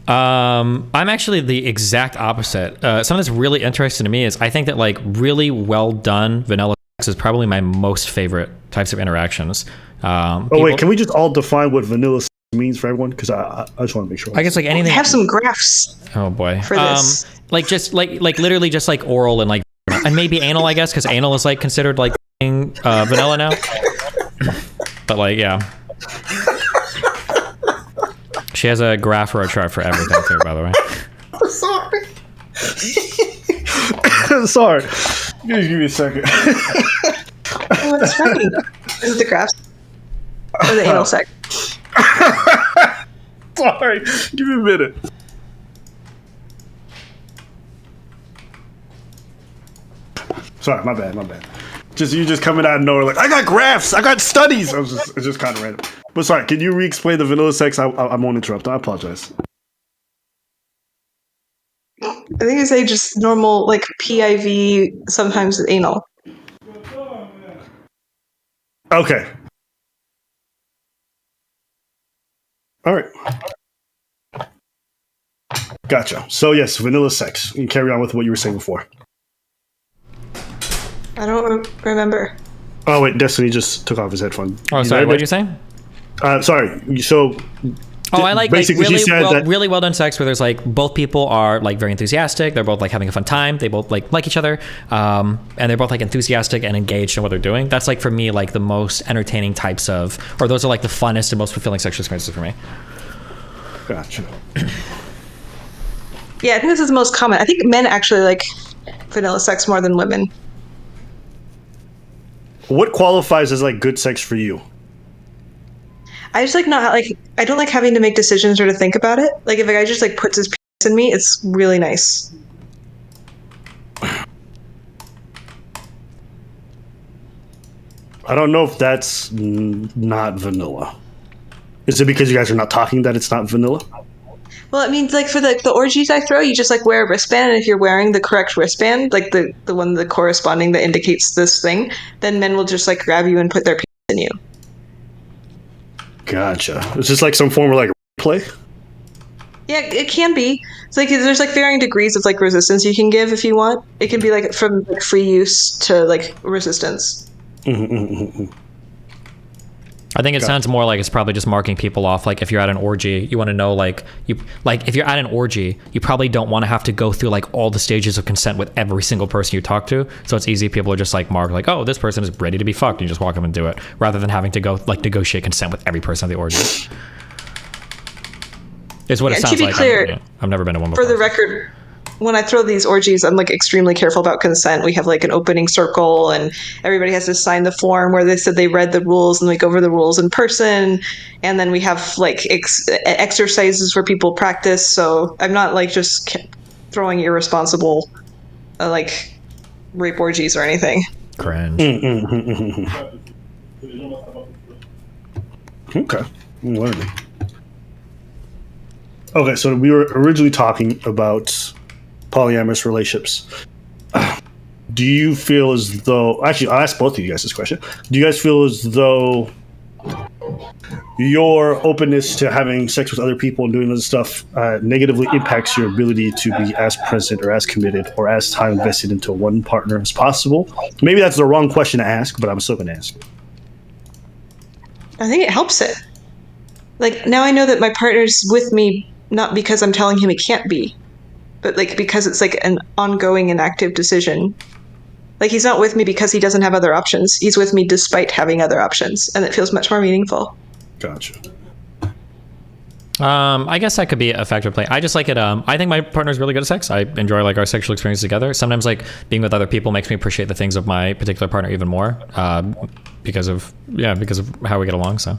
I'm actually the exact opposite. Something that's really interesting to me is I think that like really well done vanilla sex is probably my most favorite types of interactions. Wait, can we just all define what vanilla sex means for everyone? Because I just want to make sure. I guess like anything. I have some graphs. Oh boy. For this. Like just like literally just like oral and like and maybe anal, I guess, because anal is like considered like vanilla now. But like yeah. She has a graph or a chart for everything too, by the way. I'm sorry. Sorry. Give me a second. What's funny? Is it the graphs? Or the anal sex? Sorry. Give me a minute. Sorry, my bad. You just coming out of nowhere like, I got graphs, I got studies. It's just kind of random. But sorry, can you re-explain the vanilla sex? I won't interrupt. I apologize. I think I say just normal, like PIV, sometimes anal. Okay. All right. Gotcha. So yes, vanilla sex. And carry on with what you were saying before. I don't remember. Oh wait, Destiny just took off his headphone. Oh, sorry. What did you say? Sorry. So. I like basically really she said that really well done sex where there's like both people are like very enthusiastic. They're both like having a fun time. They both like each other, and they're both like enthusiastic and engaged in what they're doing. That's like for me like the most entertaining types of, or those are like the funnest and most fulfilling sexual experiences for me. Gotcha. Yeah, I think this is the most common. I think men actually like vanilla sex more than women. What qualifies as like good sex for you? I just like not like I don't like having to make decisions or to think about it. Like if a guy just like puts his penis in me, it's really nice. I don't know if that's not vanilla. Is it because you guys are not talking that it's not vanilla? Well, it means like for the orgies I throw, you just like wear a wristband, and if you're wearing the correct wristband, like the one the corresponding that indicates this thing, then men will just like grab you and put their penis in you. Gotcha. It's just like some form of like play. Yeah, it can be. It's like there's like varying degrees of like resistance you can give if you want. It can be like from like free use to like resistance. I think it sounds more like it's probably just marking people off. Like if you're at an orgy, you want to know like if you're at an orgy, you probably don't want to have to go through like all the stages of consent with every single person you talk to. So it's easy. People are just like mark like, oh, this person is ready to be fucked. And you just walk up and do it rather than having to go like negotiate consent with every person at the orgy. Is what it sounds to be like. Clear, I've never been to one before. For the record, when I throw these orgies, I'm like extremely careful about consent. We have like an opening circle and everybody has to sign the form where they said they read the rules, and we go over the rules in person. And then we have like exercises where people practice. So I'm not like just throwing irresponsible like rape orgies or anything. Cringe. Okay. I'm learning. Okay, so we were originally talking about polyamorous relationships. Do you feel as though... Actually, I'll ask both of you guys this question. Do you guys feel as though your openness to having sex with other people and doing other stuff negatively impacts your ability to be as present or as committed or as time invested into one partner as possible? Maybe that's the wrong question to ask, but I'm still going to ask. I think it helps it. Like, now I know that my partner's with me not because I'm telling him he can't be, but like because it's like an ongoing and active decision. Like he's not with me because he doesn't have other options. He's with me despite having other options, and it feels much more meaningful. Gotcha. I guess that could be a factor of play. I just like it. I think my partner's really good at sex. I enjoy like our sexual experience together. Sometimes like being with other people makes me appreciate the things of my particular partner even more, because of how we get along. So.